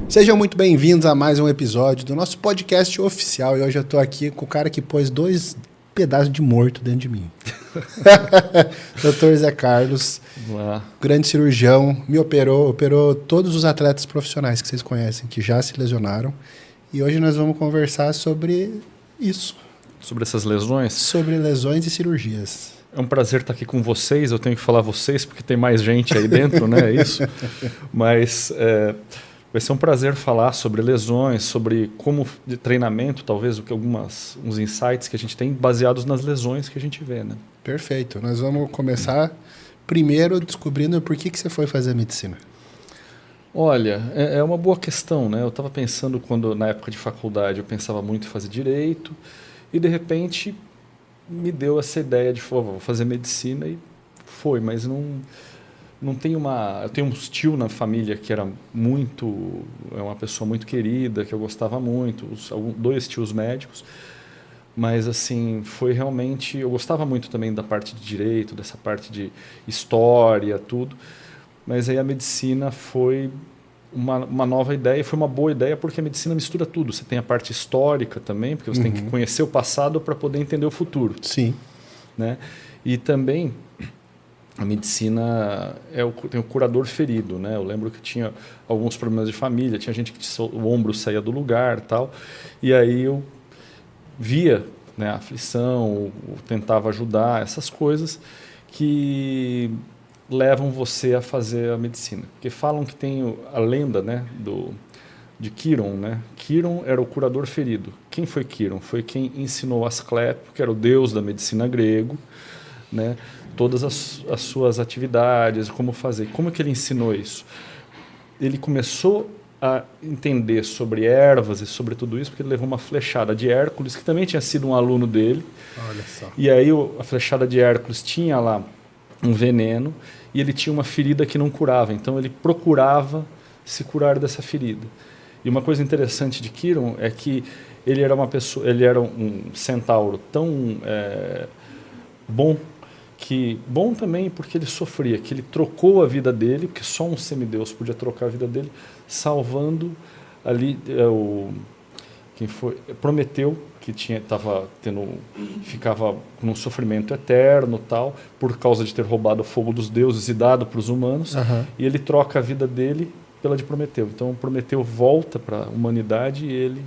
Sejam muito bem-vindos a mais um episódio do nosso podcast oficial. E hoje eu estou aqui com o cara que pôs 2 pedaços de morto dentro de mim. Dr. Zé Carlos, grande cirurgião, me operou todos os atletas profissionais que vocês conhecem, que já se lesionaram. E hoje nós vamos conversar sobre isso. Sobre essas lesões? Sobre lesões e cirurgias. É um prazer estar aqui com vocês. Eu tenho que falar vocês porque tem mais gente aí dentro, né? É isso. Mas vai ser um prazer falar sobre lesões, sobre como de treinamento, talvez, uns insights que a gente tem baseados nas lesões que a gente vê, né? Perfeito. Nós vamos começar primeiro descobrindo por que você foi fazer medicina. Olha, é uma boa questão, né? Eu estava pensando na época de faculdade, eu pensava muito em fazer direito e, de repente, me deu essa ideia de vou fazer medicina e foi, mas não tem eu tenho um tio na família que era uma pessoa muito querida, que eu gostava muito, 2 tios médicos, mas assim, foi realmente, eu gostava muito também da parte de direito, dessa parte de história, tudo, mas aí a medicina foi uma nova ideia, e foi uma boa ideia porque a medicina mistura tudo. Você tem a parte histórica também, porque você tem que conhecer o passado para poder entender o futuro. Sim. Né? E também a medicina tem o curador ferido. Né? Eu lembro que tinha alguns problemas de família, tinha gente que o ombro saía do lugar, tal, e aí eu via, né, a aflição, tentava ajudar, essas coisas que levam você a fazer a medicina. Porque falam que tem a lenda, né, de Quiron. Né? Quiron era o curador ferido. Quem foi Quiron? Foi quem ensinou Asclépio, que era o deus da medicina grego, né, todas as suas atividades, como fazer. Como que ele ensinou isso? Ele começou a entender sobre ervas e sobre tudo isso, porque ele levou uma flechada de Hércules, que também tinha sido um aluno dele. Olha só. E aí a flechada de Hércules tinha lá um veneno e ele tinha uma ferida que não curava. Então ele procurava se curar dessa ferida. E uma coisa interessante de Quiron é que ele era um centauro tão bom, bom também porque ele sofria, que ele trocou a vida dele, porque só um semideus podia trocar a vida dele, salvando ali quem foi Prometeu, que ficava com um sofrimento eterno, tal, por causa de ter roubado o fogo dos deuses e dado para os humanos, e ele troca a vida dele pela de Prometeu. Então Prometeu volta para a humanidade e ele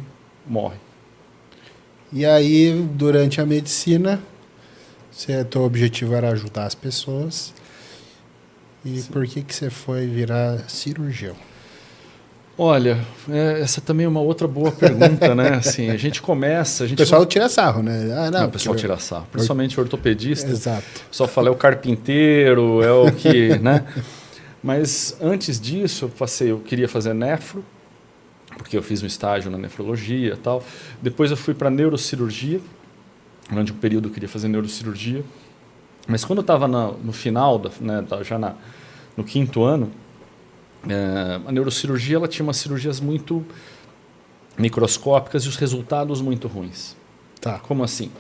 morre. E aí, durante a medicina, teu objetivo era ajudar as pessoas. E sim, por que você foi virar cirurgião? Olha, essa também é uma outra boa pergunta, né? Assim, a gente começa... O pessoal tira sarro, né? O pessoal tira sarro, principalmente o ortopedista. Exato. Só fala, é o carpinteiro, é o que... né? Mas antes disso, eu queria fazer nefro, porque eu fiz um estágio na nefrologia e tal. Depois eu fui para neurocirurgia. Durante um período eu queria fazer neurocirurgia. Mas quando eu estava no final, já no 5º ano, a neurocirurgia ela tinha umas cirurgias muito microscópicas e os resultados muito ruins. Tá. Como assim?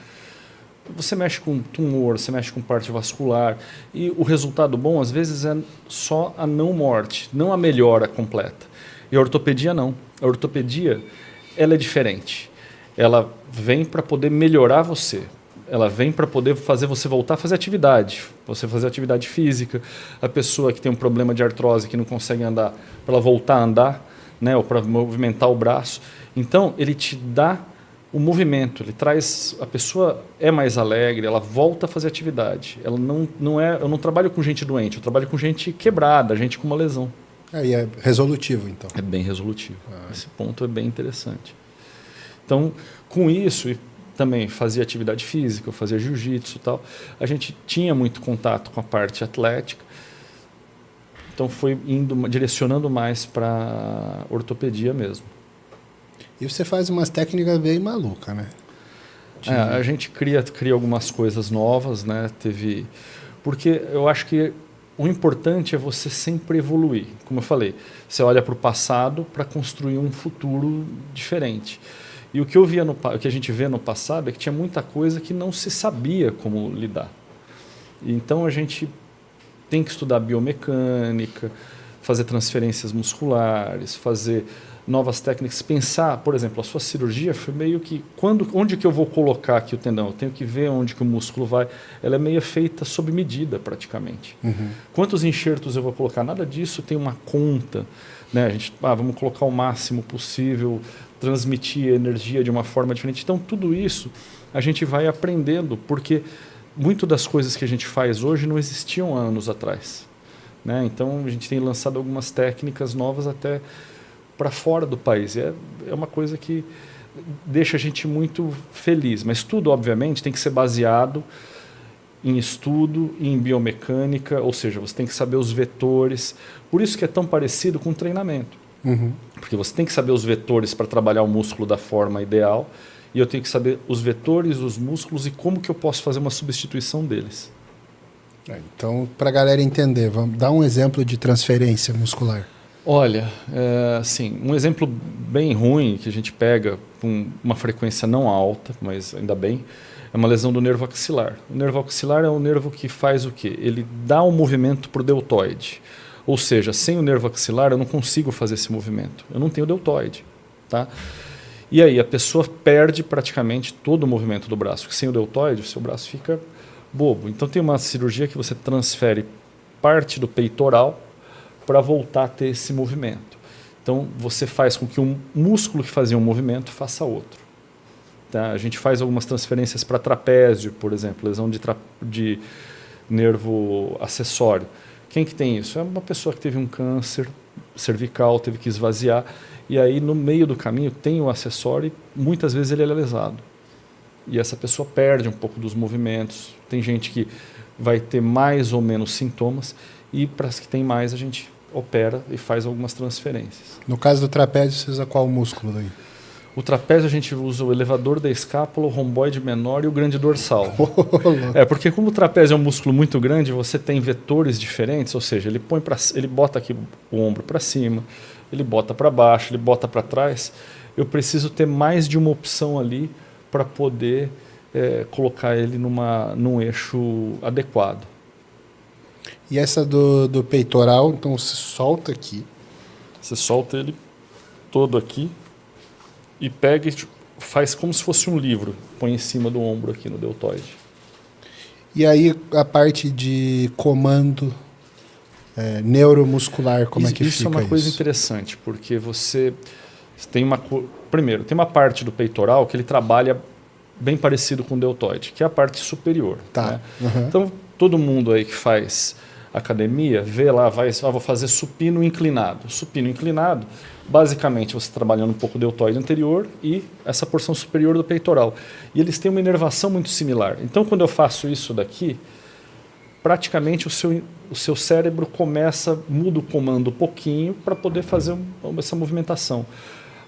Você mexe com tumor, você mexe com parte vascular e o resultado bom às vezes é só a não morte, não a melhora completa. E a ortopedia não. A ortopedia ela é diferente. Ela vem para poder melhorar você. Ela vem para poder fazer você voltar a fazer atividade. Você fazer atividade física. A pessoa que tem um problema de artrose, que não consegue andar, para ela voltar a andar, né, ou para movimentar o braço. Então, ele te dá o movimento. Ele traz... A pessoa é mais alegre, ela volta a fazer atividade. Ela eu não trabalho com gente doente, eu trabalho com gente quebrada, gente com uma lesão. E é resolutivo, então. É bem resolutivo. Esse ponto é bem interessante. Então, com isso, e também fazia atividade física, eu fazia jiu-jitsu e tal, a gente tinha muito contato com a parte atlética, então foi direcionando mais para ortopedia mesmo. E você faz umas técnicas bem malucas, né? A gente cria algumas coisas novas, né? Porque eu acho que o importante é você sempre evoluir. Como eu falei, você olha para o passado para construir um futuro diferente. E o que a gente vê no passado é que tinha muita coisa que não se sabia como lidar. Então a gente tem que estudar biomecânica, fazer transferências musculares, fazer novas técnicas, pensar, por exemplo, a sua cirurgia foi meio que, onde que eu vou colocar aqui o tendão? Eu tenho que ver onde que o músculo vai. Ela é meio feita sob medida, praticamente. Quantos enxertos eu vou colocar? Nada disso tem uma conta. Né? A gente, vamos colocar o máximo possível, transmitir a energia de uma forma diferente. Então, tudo isso a gente vai aprendendo, porque muito das coisas que a gente faz hoje não existiam há anos atrás. Né? Então, a gente tem lançado algumas técnicas novas até para fora do país. É uma coisa que deixa a gente muito feliz. Mas tudo, obviamente, tem que ser baseado em estudo, em biomecânica, ou seja, você tem que saber os vetores. Por isso que é tão parecido com treinamento. Porque você tem que saber os vetores para trabalhar o músculo da forma ideal, e eu tenho que saber os vetores, os músculos e como que eu posso fazer uma substituição deles. Então, para a galera entender, vamos dar um exemplo de transferência muscular. Olha, assim, um exemplo bem ruim que a gente pega com uma frequência não alta, mas ainda bem, é uma lesão do nervo axilar. O nervo axilar é um nervo que faz o quê? Ele dá um movimento para o deltoide. Ou seja, sem o nervo axilar eu não consigo fazer esse movimento. Eu não tenho deltoide. Tá? E aí a pessoa perde praticamente todo o movimento do braço. Porque sem o deltoide, o seu braço fica bobo. Então tem uma cirurgia que você transfere parte do peitoral para voltar a ter esse movimento. Então, você faz com que um músculo que fazia um movimento faça outro. Tá? A gente faz algumas transferências para trapézio, por exemplo, lesão de nervo acessório. Quem que tem isso? É uma pessoa que teve um câncer cervical, teve que esvaziar, e aí no meio do caminho tem o acessório e muitas vezes ele é lesado. E essa pessoa perde um pouco dos movimentos. Tem gente que vai ter mais ou menos sintomas, e para as que tem mais a gente opera e faz algumas transferências. No caso do trapézio, você usa qual músculo daí? O trapézio a gente usa o elevador da escápula, o romboide menor e o grande dorsal. Porque como o trapézio é um músculo muito grande, você tem vetores diferentes, ou seja, ele bota aqui o ombro para cima, ele bota para baixo, ele bota para trás. Eu preciso ter mais de uma opção ali para poder colocar ele num eixo adequado. E essa do peitoral, então você solta aqui. Você solta ele todo aqui e pega e faz como se fosse um livro. Põe em cima do ombro aqui no deltoide. E aí a parte de comando neuromuscular, como é que fica isso? Isso é uma coisa interessante, porque você tem primeiro, tem uma parte do peitoral que ele trabalha bem parecido com o deltoide, que é a parte superior. Tá. Né? Então, todo mundo aí que faz academia, vê lá, vou fazer supino inclinado. Supino inclinado, basicamente você trabalhando um pouco o deltoide anterior e essa porção superior do peitoral. E eles têm uma inervação muito similar. Então, quando eu faço isso daqui, praticamente o seu cérebro muda o comando um pouquinho para poder fazer essa movimentação.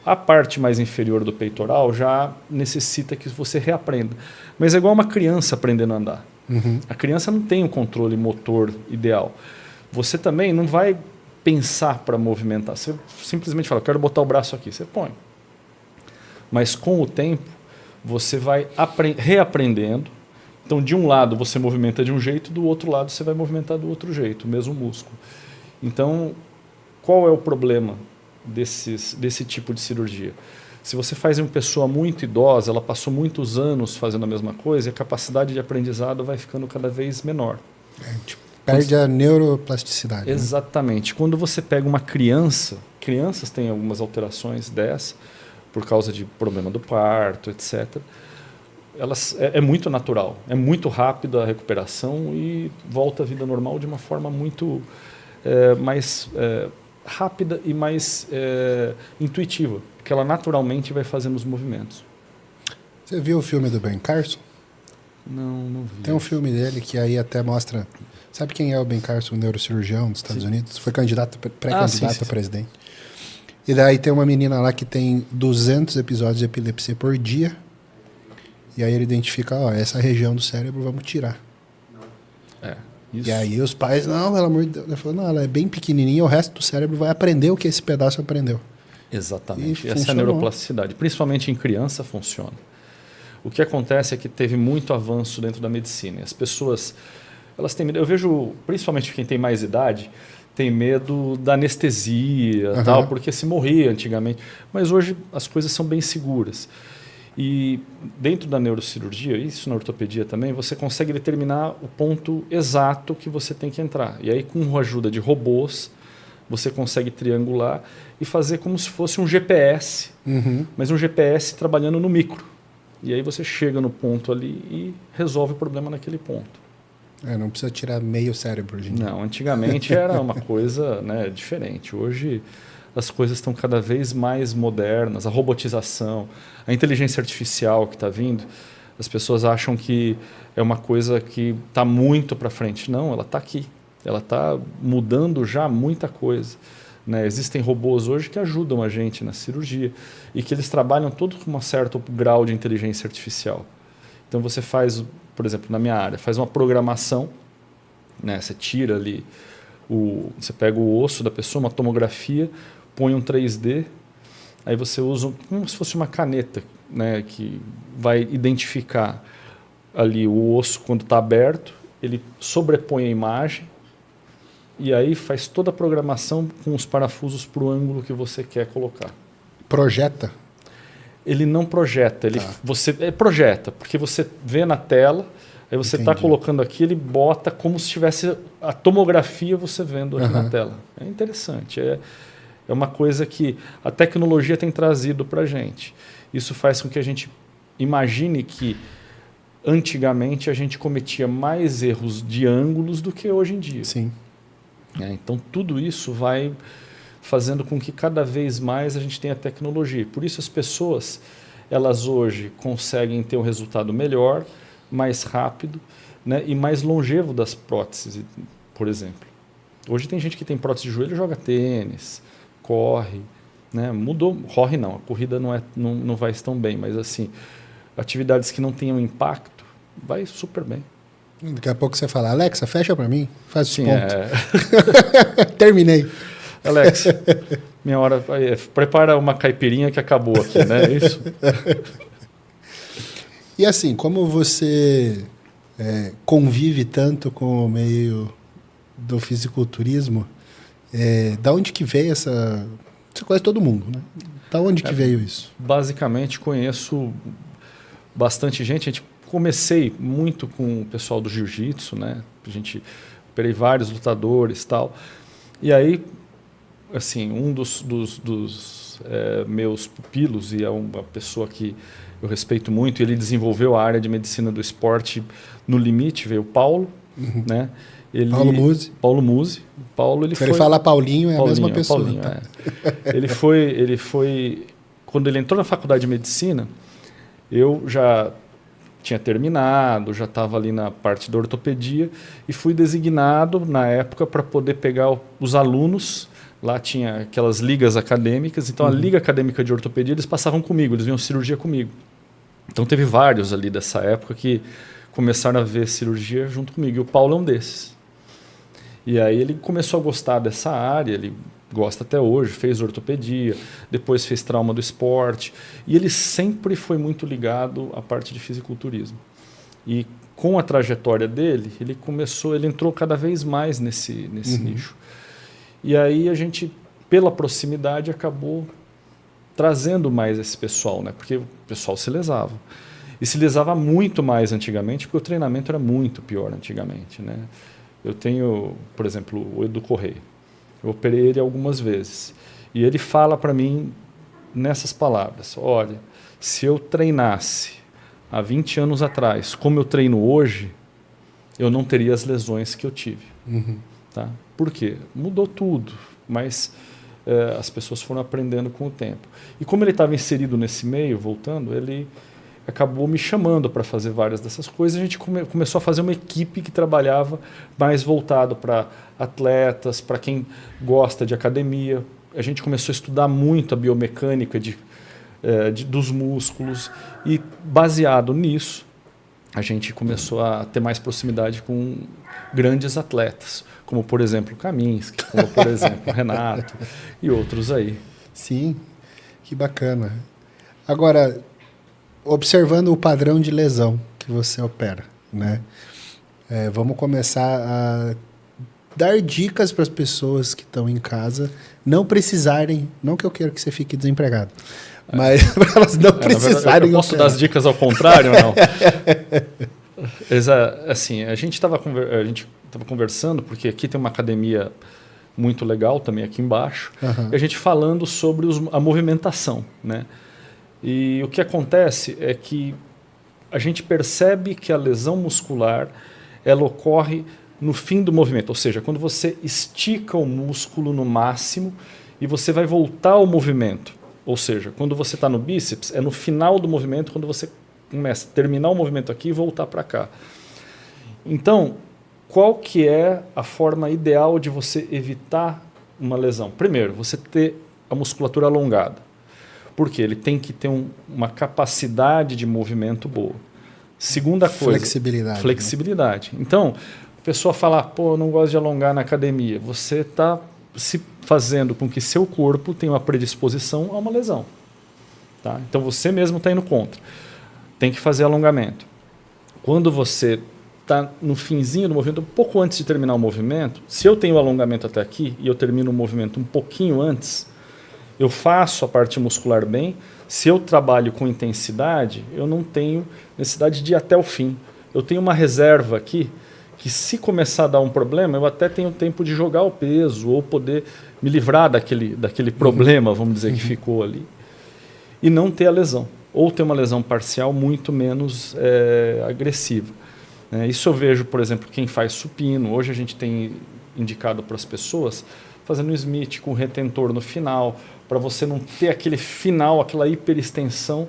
A parte mais inferior do peitoral já necessita que você reaprenda. Mas é igual uma criança aprendendo a andar. A criança não tem um controle motor ideal. Você também não vai pensar para movimentar. Você simplesmente fala, quero botar o braço aqui. Você põe. Mas com o tempo, você vai reaprendendo. Então, de um lado você movimenta de um jeito, do outro lado você vai movimentar do outro jeito, o mesmo músculo. Então, qual é o problema desse tipo de cirurgia? Se você faz em uma pessoa muito idosa, ela passou muitos anos fazendo a mesma coisa, e a capacidade de aprendizado vai ficando cada vez menor. Perde a neuroplasticidade. Exatamente. Né? Quando você pega uma crianças têm algumas alterações dessa, por causa de problema do parto, etc. É muito natural, é muito rápida a recuperação e volta à vida normal de uma forma muito mais rápida e mais intuitiva, porque ela naturalmente vai fazendo os movimentos. Você viu o filme do Ben Carson? Não vi. Tem um filme dele que aí até mostra... Sabe quem é o Ben Carson, o neurocirurgião dos Estados Unidos? Foi pré-candidato a presidente. E daí tem uma menina lá que tem 200 episódios de epilepsia por dia. E aí ele identifica, essa região do cérebro vamos tirar. Isso. E aí os pais, não, pelo amor de Deus. Ele falou, não, ela é bem pequenininha, o resto do cérebro vai aprender o que esse pedaço aprendeu. Exatamente. E essa é a neuroplasticidade. Principalmente em criança funciona. O que acontece é que teve muito avanço dentro da medicina. E as pessoas, elas têm medo. Eu vejo, principalmente quem tem mais idade, tem medo da anestesia, tal, porque se morria antigamente. Mas hoje as coisas são bem seguras. E dentro da neurocirurgia, isso na ortopedia também, você consegue determinar o ponto exato que você tem que entrar. E aí, com a ajuda de robôs, você consegue triangular e fazer como se fosse um GPS, mas um GPS trabalhando no micro. E aí você chega no ponto ali e resolve o problema naquele ponto. Não precisa tirar meio cérebro hoje em dia. Não, antigamente era uma coisa, né, diferente. Hoje as coisas estão cada vez mais modernas, a robotização, a inteligência artificial que está vindo. As pessoas acham que é uma coisa que está muito para frente. Não, ela está aqui. Ela está mudando já muita coisa. Né? Existem robôs hoje que ajudam a gente na cirurgia e que eles trabalham todos com um certo grau de inteligência artificial. Então você faz, por exemplo, na minha área, faz uma programação, né? Você tira ali, você pega o osso da pessoa, uma tomografia, põe um 3D, aí você usa como se fosse uma caneta, né? Que vai identificar ali o osso quando está aberto, ele sobrepõe a imagem, e aí faz toda a programação com os parafusos para o ângulo que você quer colocar. Projeta? Ele não projeta, você projeta, porque você vê na tela, aí você está colocando aqui, ele bota como se tivesse a tomografia você vendo aqui na tela. É interessante, é uma coisa que a tecnologia tem trazido para a gente. Isso faz com que a gente imagine que antigamente a gente cometia mais erros de ângulos do que hoje em dia. Sim. Então, tudo isso vai fazendo com que cada vez mais a gente tenha tecnologia. Por isso, as pessoas, elas hoje conseguem ter um resultado melhor, mais rápido, né, e mais longevo das próteses, por exemplo. Hoje tem gente que tem prótese de joelho e joga tênis, corre. Né, mudou, corre não, a corrida não vai tão bem, mas assim, atividades que não tenham impacto, vai super bem. Daqui a pouco você fala, Alexa, fecha para mim, faz os Sim, pontos. Terminei. Alex, minha hora, prepara uma caipirinha que acabou aqui, né? É isso? E assim, como você convive tanto com o meio do fisiculturismo, da onde que veio essa... Você conhece todo mundo, né? Da onde que veio isso? Basicamente, conheço bastante gente. Comecei muito com o pessoal do jiu-jitsu, né? Operei vários lutadores e tal. E aí, assim, um dos meus pupilos, e é uma pessoa que eu respeito muito, ele desenvolveu a área de medicina do esporte no limite, veio o Paulo, né? Paulo Musi. Se ele fala Paulinho, é a mesma pessoa. Paulinho, tá? Ele foi... Quando ele entrou na faculdade de medicina, eu já tinha terminado, já estava ali na parte da ortopedia e fui designado, na época, para poder pegar os alunos. Lá tinha aquelas ligas acadêmicas, então a Liga Acadêmica de Ortopedia, eles passavam comigo, eles vinham cirurgia comigo. Então teve vários ali dessa época que começaram a ver cirurgia junto comigo, e o Paulo é um desses. E aí ele começou a gostar dessa área, ele gosta até hoje, fez ortopedia, depois fez trauma do esporte, e ele sempre foi muito ligado à parte de fisiculturismo. E com a trajetória dele, ele entrou cada vez mais nesse nicho. E aí a gente, pela proximidade, acabou trazendo mais esse pessoal, né? Porque o pessoal se lesava. E se lesava muito mais antigamente, porque o treinamento era muito pior antigamente, né? Eu tenho, por exemplo, o Edu Correia. Eu operei ele algumas vezes. E ele fala para mim nessas palavras: olha, se eu treinasse há 20 anos atrás como eu treino hoje, eu não teria as lesões que eu tive. Tá? Por quê? Mudou tudo, mas as pessoas foram aprendendo com o tempo. E como ele estava inserido nesse meio, voltando, ele acabou me chamando para fazer várias dessas coisas. A gente começou a fazer uma equipe que trabalhava mais voltado para atletas, para quem gosta de academia. A gente começou a estudar muito a biomecânica dos músculos e, baseado nisso, a gente começou a ter mais proximidade com grandes atletas, como, por exemplo, Kaminski, como, por exemplo, Renato e outros aí. Sim, que bacana. Agora, observando o padrão de lesão que você opera, né? Vamos começar a dar dicas para as pessoas que estão em casa não precisarem, não que eu quero que você fique desempregado, mas para elas não precisarem. Eu posso dar as dicas ao contrário ou não? Assim, a gente estava conversando, porque aqui tem uma academia muito legal também aqui embaixo, e a gente falando sobre a movimentação, né? E o que acontece é que a gente percebe que a lesão muscular ela ocorre no fim do movimento, ou seja, quando você estica o músculo no máximo e você vai voltar ao movimento. Ou seja, quando você está no bíceps, é no final do movimento, quando você começa a terminar o movimento aqui e voltar para cá. Então, qual que é a forma ideal de você evitar uma lesão? Primeiro, você ter a musculatura alongada. Porque ele tem que ter uma capacidade de movimento boa. Segunda coisa... Flexibilidade. Flexibilidade. Né? Então, a pessoa fala, pô, eu não gosto de alongar na academia. Você está se fazendo com que seu corpo tenha uma predisposição a uma lesão. Tá? Então, você mesmo está indo contra. Tem que fazer alongamento. Quando você está no finzinho do movimento, um pouco antes de terminar o movimento, se eu tenho o alongamento até aqui e eu termino o movimento um pouquinho antes... Eu faço a parte muscular bem. Se eu trabalho com intensidade, eu não tenho necessidade de ir até o fim. Eu tenho uma reserva aqui que, se começar a dar um problema, eu até tenho tempo de jogar o peso ou poder me livrar daquele problema, vamos dizer, que ficou ali. E não ter a lesão. Ou ter uma lesão parcial muito menos agressiva. Isso eu vejo, por exemplo, quem faz supino. Hoje a gente tem indicado para as pessoas fazendo Smith com retentor no final, para você não ter aquele final, aquela hiperextensão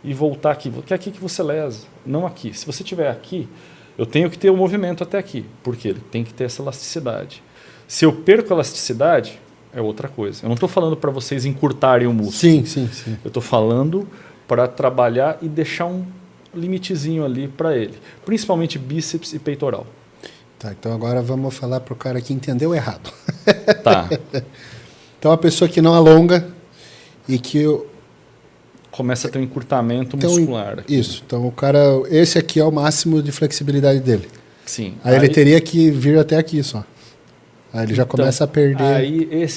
e voltar aqui. Porque é aqui que você lesa, não aqui. Se você estiver aqui, eu tenho que ter o movimento até aqui, porque ele tem que ter essa elasticidade. Se eu perco a elasticidade, é outra coisa. Eu não estou falando para vocês encurtarem o músculo. Sim. Eu estou falando para trabalhar e deixar um limitezinho ali para ele. Principalmente bíceps e peitoral. Tá, então agora vamos falar para o cara que entendeu errado. Tá. Então a pessoa que não alonga e que... Começa a ter um encurtamento muscular. Aqui. Isso. Então o cara... Esse aqui é o máximo de flexibilidade dele. Sim. Aí ele teria que vir até aqui só. Aí ele já começa a perder... Aí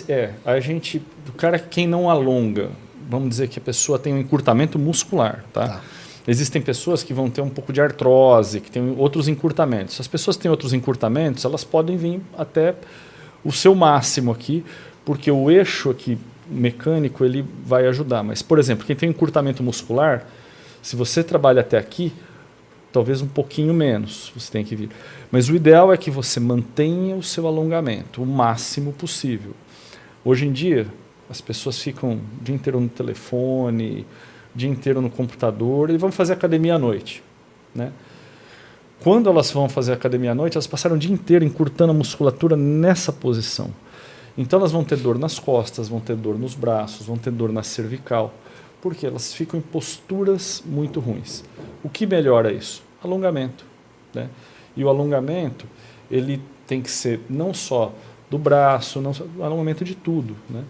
a gente... O cara, quem não alonga, vamos dizer que a pessoa tem um encurtamento muscular, tá? Existem pessoas que vão ter um pouco de artrose, que tem outros encurtamentos. Se as pessoas têm outros encurtamentos, elas podem vir até o seu máximo aqui, porque o eixo aqui mecânico ele vai ajudar. Mas, por exemplo, quem tem encurtamento muscular, se você trabalha até aqui, talvez um pouquinho menos você tem que vir. Mas o ideal é que você mantenha o seu alongamento o máximo possível. Hoje em dia, as pessoas ficam o dia inteiro no telefone, o dia inteiro no computador e vão fazer academia à noite, né? Quando elas vão fazer academia à noite, elas passaram o dia inteiro encurtando a musculatura nessa posição. Então elas vão ter dor nas costas, vão ter dor nos braços, vão ter dor na cervical, porque elas ficam em posturas muito ruins. O que melhora isso? Alongamento, né? E o alongamento, ele tem que ser não só do braço, não só, alongamento de tudo, né?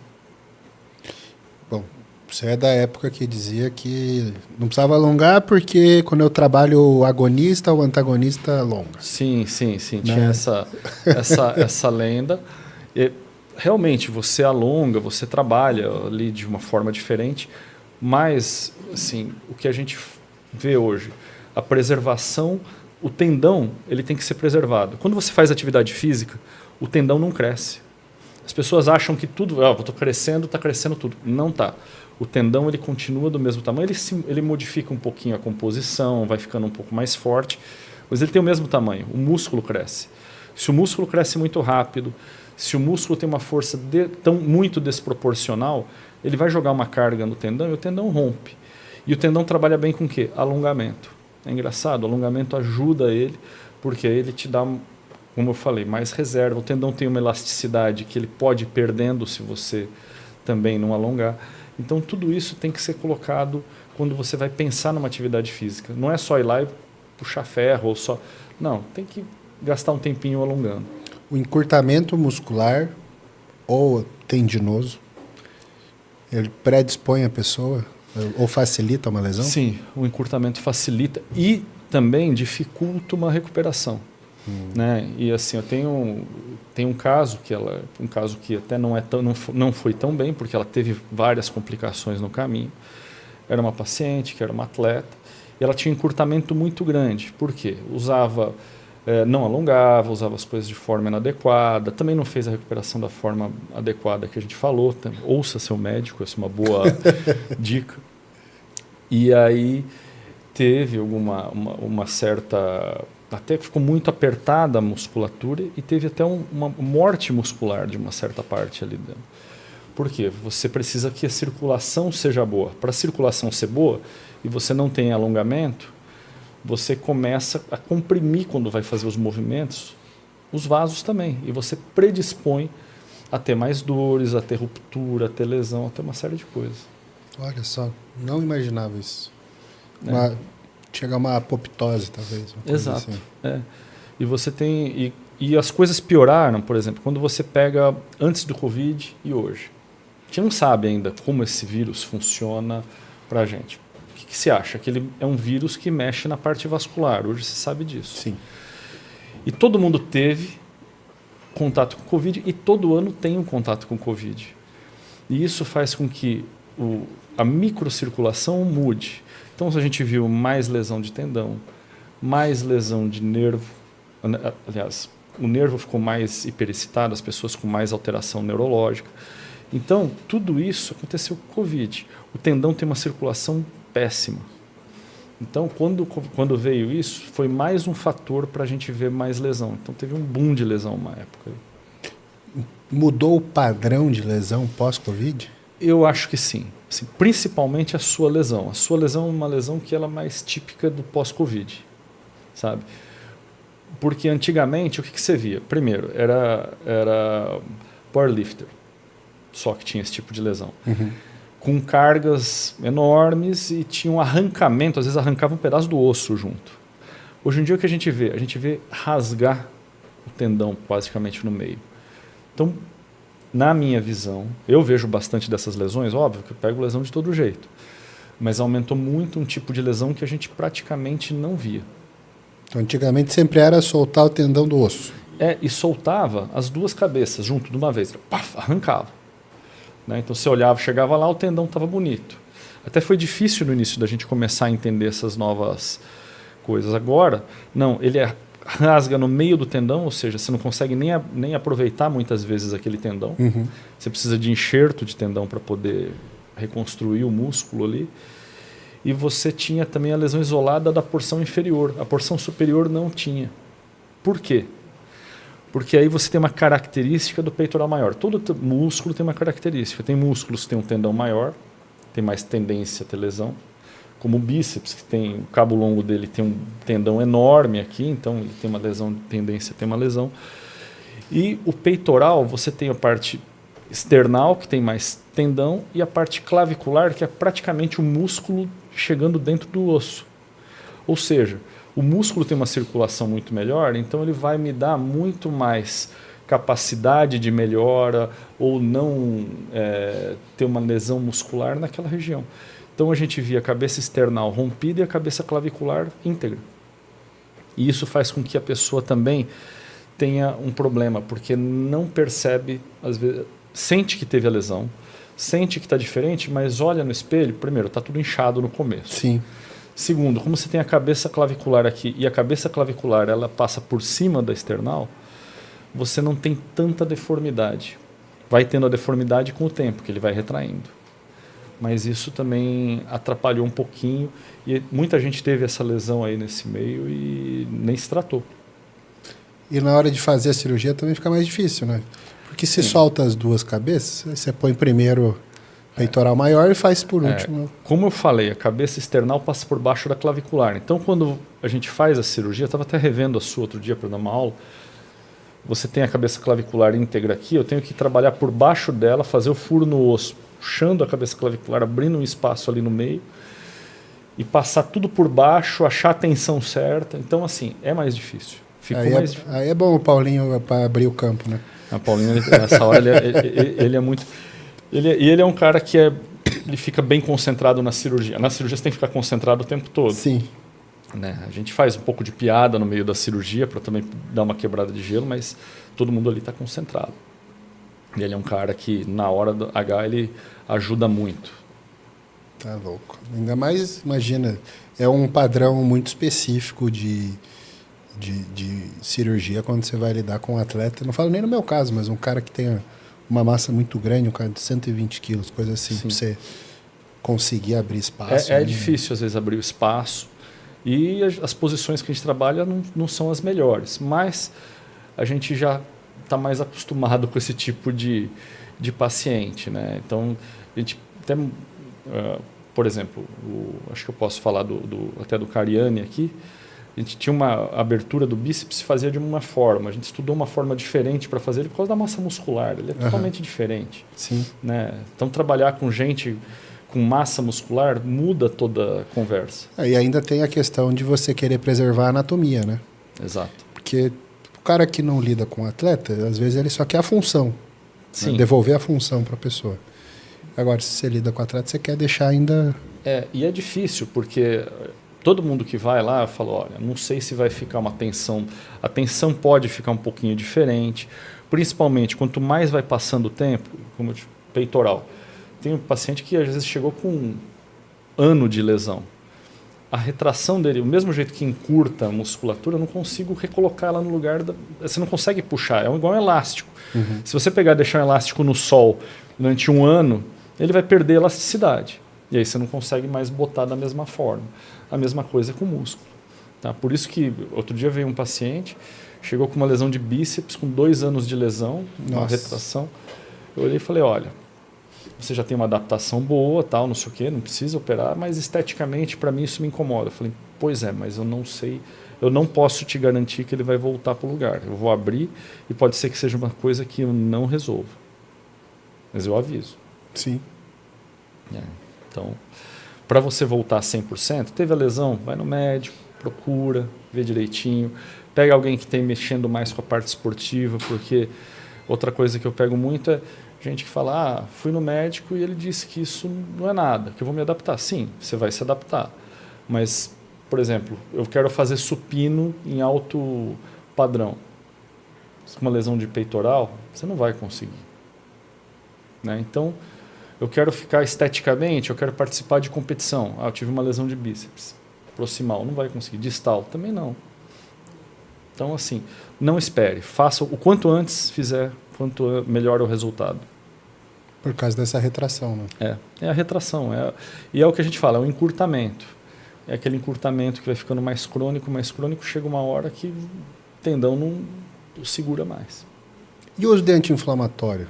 Bom, você é da época que dizia que não precisava alongar porque quando eu trabalho o agonista, o antagonista alonga. Sim. Tinha essa lenda. E, realmente, você alonga, você trabalha ali de uma forma diferente, mas assim, o que a gente vê hoje, a preservação, o tendão ele tem que ser preservado. Quando você faz atividade física, o tendão não cresce. As pessoas acham que tudo, eu estou crescendo, está crescendo tudo. Não está. O tendão ele continua do mesmo tamanho, ele modifica um pouquinho a composição, vai ficando um pouco mais forte, mas ele tem o mesmo tamanho. O músculo cresce. Se o músculo cresce muito rápido, se o músculo tem uma força muito desproporcional, ele vai jogar uma carga no tendão e o tendão rompe. E o tendão trabalha bem com o quê? Alongamento. É engraçado, o alongamento ajuda ele, porque ele te dá, como eu falei, mais reserva. O tendão tem uma elasticidade que ele pode ir perdendo se você também não alongar. Então, tudo isso tem que ser colocado quando você vai pensar numa atividade física. Não é só ir lá e puxar ferro ou só... Não, tem que gastar um tempinho alongando. O encurtamento muscular ou tendinoso, ele predispõe a pessoa ou facilita uma lesão? Sim, o encurtamento facilita e também dificulta uma recuperação. Né? E assim, eu tenho um caso que até não foi tão bem, porque ela teve várias complicações no caminho. Era uma paciente que era uma atleta e ela tinha encurtamento muito grande. Por quê? Não alongava, usava as coisas de forma inadequada, também não fez a recuperação da forma adequada que a gente falou. Ouça seu médico, essa é uma boa dica. E aí teve uma certa... Até ficou muito apertada a musculatura e teve até uma morte muscular de uma certa parte ali dentro. Por quê? Você precisa que a circulação seja boa. Para a circulação ser boa e você não tem alongamento, você começa a comprimir quando vai fazer os movimentos, os vasos também. E você predispõe a ter mais dores, a ter ruptura, a ter lesão, a ter uma série de coisas. Olha só, não imaginava isso. Chega a uma apoptose, talvez. Exato. Assim. E você tem... E as coisas pioraram, por exemplo, quando você pega antes do Covid e hoje. A gente não sabe ainda como esse vírus funciona para a gente. O que você acha? Que ele é um vírus que mexe na parte vascular. Hoje você sabe disso. Sim. E todo mundo teve contato com o Covid e todo ano tem um contato com o Covid. E isso faz com que a microcirculação mude. Então, a gente viu mais lesão de tendão, mais lesão de nervo. Aliás, o nervo ficou mais hiperexcitado, as pessoas com mais alteração neurológica. Então, tudo isso aconteceu com o Covid. O tendão tem uma circulação péssima. Então, quando veio isso, foi mais um fator para a gente ver mais lesão. Então, teve um boom de lesão uma época. Mudou o padrão de lesão pós-Covid? Eu acho que sim. Assim, principalmente a sua lesão. A sua lesão é uma lesão que ela é mais típica do pós-Covid, sabe? Porque antigamente, o que você via? Primeiro, era powerlifter, só que tinha esse tipo de lesão. Uhum. Com cargas enormes e tinha um arrancamento, às vezes arrancava um pedaço do osso junto. Hoje em dia o que a gente vê? A gente vê rasgar o tendão basicamente no meio. Então, na minha visão, eu vejo bastante dessas lesões, óbvio que eu pego lesão de todo jeito, mas aumentou muito um tipo de lesão que a gente praticamente não via. Então, antigamente sempre era soltar o tendão do osso. E soltava as duas cabeças junto de uma vez, paf, arrancava. Né? Então você olhava, chegava lá, o tendão estava bonito. Até foi difícil no início da gente começar a entender essas novas coisas. Agora, não, ele rasga no meio do tendão, ou seja, você não consegue nem aproveitar muitas vezes aquele tendão. Uhum. Você precisa de enxerto de tendão para poder reconstruir o músculo ali. E você tinha também a lesão isolada da porção inferior. A porção superior não tinha. Por quê? Porque aí você tem uma característica do peitoral maior. Todo músculo tem uma característica. Tem músculos que têm um tendão maior, tem mais tendência a ter lesão. Como o bíceps, que tem o cabo longo dele tem um tendão enorme aqui, então ele tem uma lesão, tendência a ter uma lesão. E o peitoral, você tem a parte external, que tem mais tendão, e a parte clavicular, que é praticamente o músculo chegando dentro do osso. Ou seja, o músculo tem uma circulação muito melhor, então ele vai me dar muito mais capacidade de melhora ou não ter uma lesão muscular naquela região. Então a gente via a cabeça external rompida e a cabeça clavicular íntegra. E isso faz com que a pessoa também tenha um problema, porque não percebe, às vezes, sente que teve a lesão, sente que está diferente, mas olha no espelho, primeiro, está tudo inchado no começo. Sim. Segundo, como você tem a cabeça clavicular aqui e a cabeça clavicular ela passa por cima da external, você não tem tanta deformidade. Vai tendo a deformidade com o tempo, que ele vai retraindo. Mas isso também atrapalhou um pouquinho e muita gente teve essa lesão aí nesse meio e nem se tratou. E na hora de fazer a cirurgia também fica mais difícil, né? Porque se solta as duas cabeças, você põe primeiro peitoral maior e faz por último. Como eu falei, a cabeça external passa por baixo da clavicular. Então, quando a gente faz a cirurgia, eu estava até revendo a sua outro dia para dar uma aula, você tem a cabeça clavicular íntegra aqui, eu tenho que trabalhar por baixo dela, fazer o furo no osso, puxando a cabeça clavicular, abrindo um espaço ali no meio e passar tudo por baixo, achar a tensão certa. Então, assim, é mais difícil. Aí é bom o Paulinho para abrir o campo, né? A Paulinho, nessa hora, ele é muito... Ele é um cara que ele fica bem concentrado na cirurgia. Na cirurgia você tem que ficar concentrado o tempo todo. Sim. Né? A gente faz um pouco de piada no meio da cirurgia para também dar uma quebrada de gelo, mas todo mundo ali está concentrado. E ele é um cara que, na hora do H, ele ajuda muito. Tá louco. Ainda mais, imagina, é um padrão muito específico de cirurgia quando você vai lidar com um atleta. Não falo nem no meu caso, mas um cara que tem uma massa muito grande, um cara de 120 quilos, coisa assim, para você conseguir abrir espaço. É difícil, às vezes, abrir o espaço. E as posições que a gente trabalha não são as melhores. Mas a gente já está mais acostumado com esse tipo de paciente. Né? Então, a gente tem, por exemplo, acho que eu posso falar até do Cariani aqui. A gente tinha uma abertura do bíceps e fazia de uma forma. A gente estudou uma forma diferente para fazer ele por causa da massa muscular. Ele é totalmente diferente. Sim. Né? Então, trabalhar com gente com massa muscular muda toda a conversa. E ainda tem a questão de você querer preservar a anatomia, né? Exato. Porque o cara que não lida com o atleta, às vezes ele só quer a função. Sim. Né? Devolver a função para a pessoa. Agora, se você lida com o atleta, você quer deixar ainda... E é difícil, porque todo mundo que vai lá fala, olha, não sei se vai ficar uma tensão. A tensão pode ficar um pouquinho diferente. Principalmente, quanto mais vai passando o tempo, como eu digo, peitoral. Tem um paciente que às vezes chegou com 1 ano de lesão. A retração dele, o mesmo jeito que encurta a musculatura, eu não consigo recolocar ela no lugar. Você não consegue puxar, é igual um elástico. Uhum. Se você pegar e deixar um elástico no sol durante 1 ano, ele vai perder elasticidade. E aí você não consegue mais botar da mesma forma. A mesma coisa com o músculo. Tá? Por isso que outro dia veio um paciente, chegou com uma lesão de bíceps, com 2 anos de lesão, uma retração. Eu olhei e falei, olha, você já tem uma adaptação boa, tal, não sei o quê, não precisa operar, mas esteticamente, para mim, isso me incomoda. Eu falei, pois é, mas eu não sei, eu não posso te garantir que ele vai voltar para o lugar. Eu vou abrir e pode ser que seja uma coisa que eu não resolva. Mas eu aviso. Sim. Então, para você voltar 100%, teve a lesão, vai no médico, procura, vê direitinho, pega alguém que tem mexendo mais com a parte esportiva, porque outra coisa que eu pego muito é gente que fala, fui no médico e ele disse que isso não é nada, que eu vou me adaptar. Sim, você vai se adaptar. Mas, por exemplo, eu quero fazer supino em alto padrão. Com uma lesão de peitoral, você não vai conseguir. Né? Então, eu quero ficar esteticamente, eu quero participar de competição. Eu tive uma lesão de bíceps. Proximal, não vai conseguir. Distal, também não. Então, assim, não espere. Faça o quanto antes fizer, quanto melhor o resultado. Por causa dessa retração, né? É a retração. E é o que a gente fala, é o encurtamento. É aquele encurtamento que vai ficando mais crônico, chega uma hora que o tendão não segura mais. E o uso de anti-inflamatório?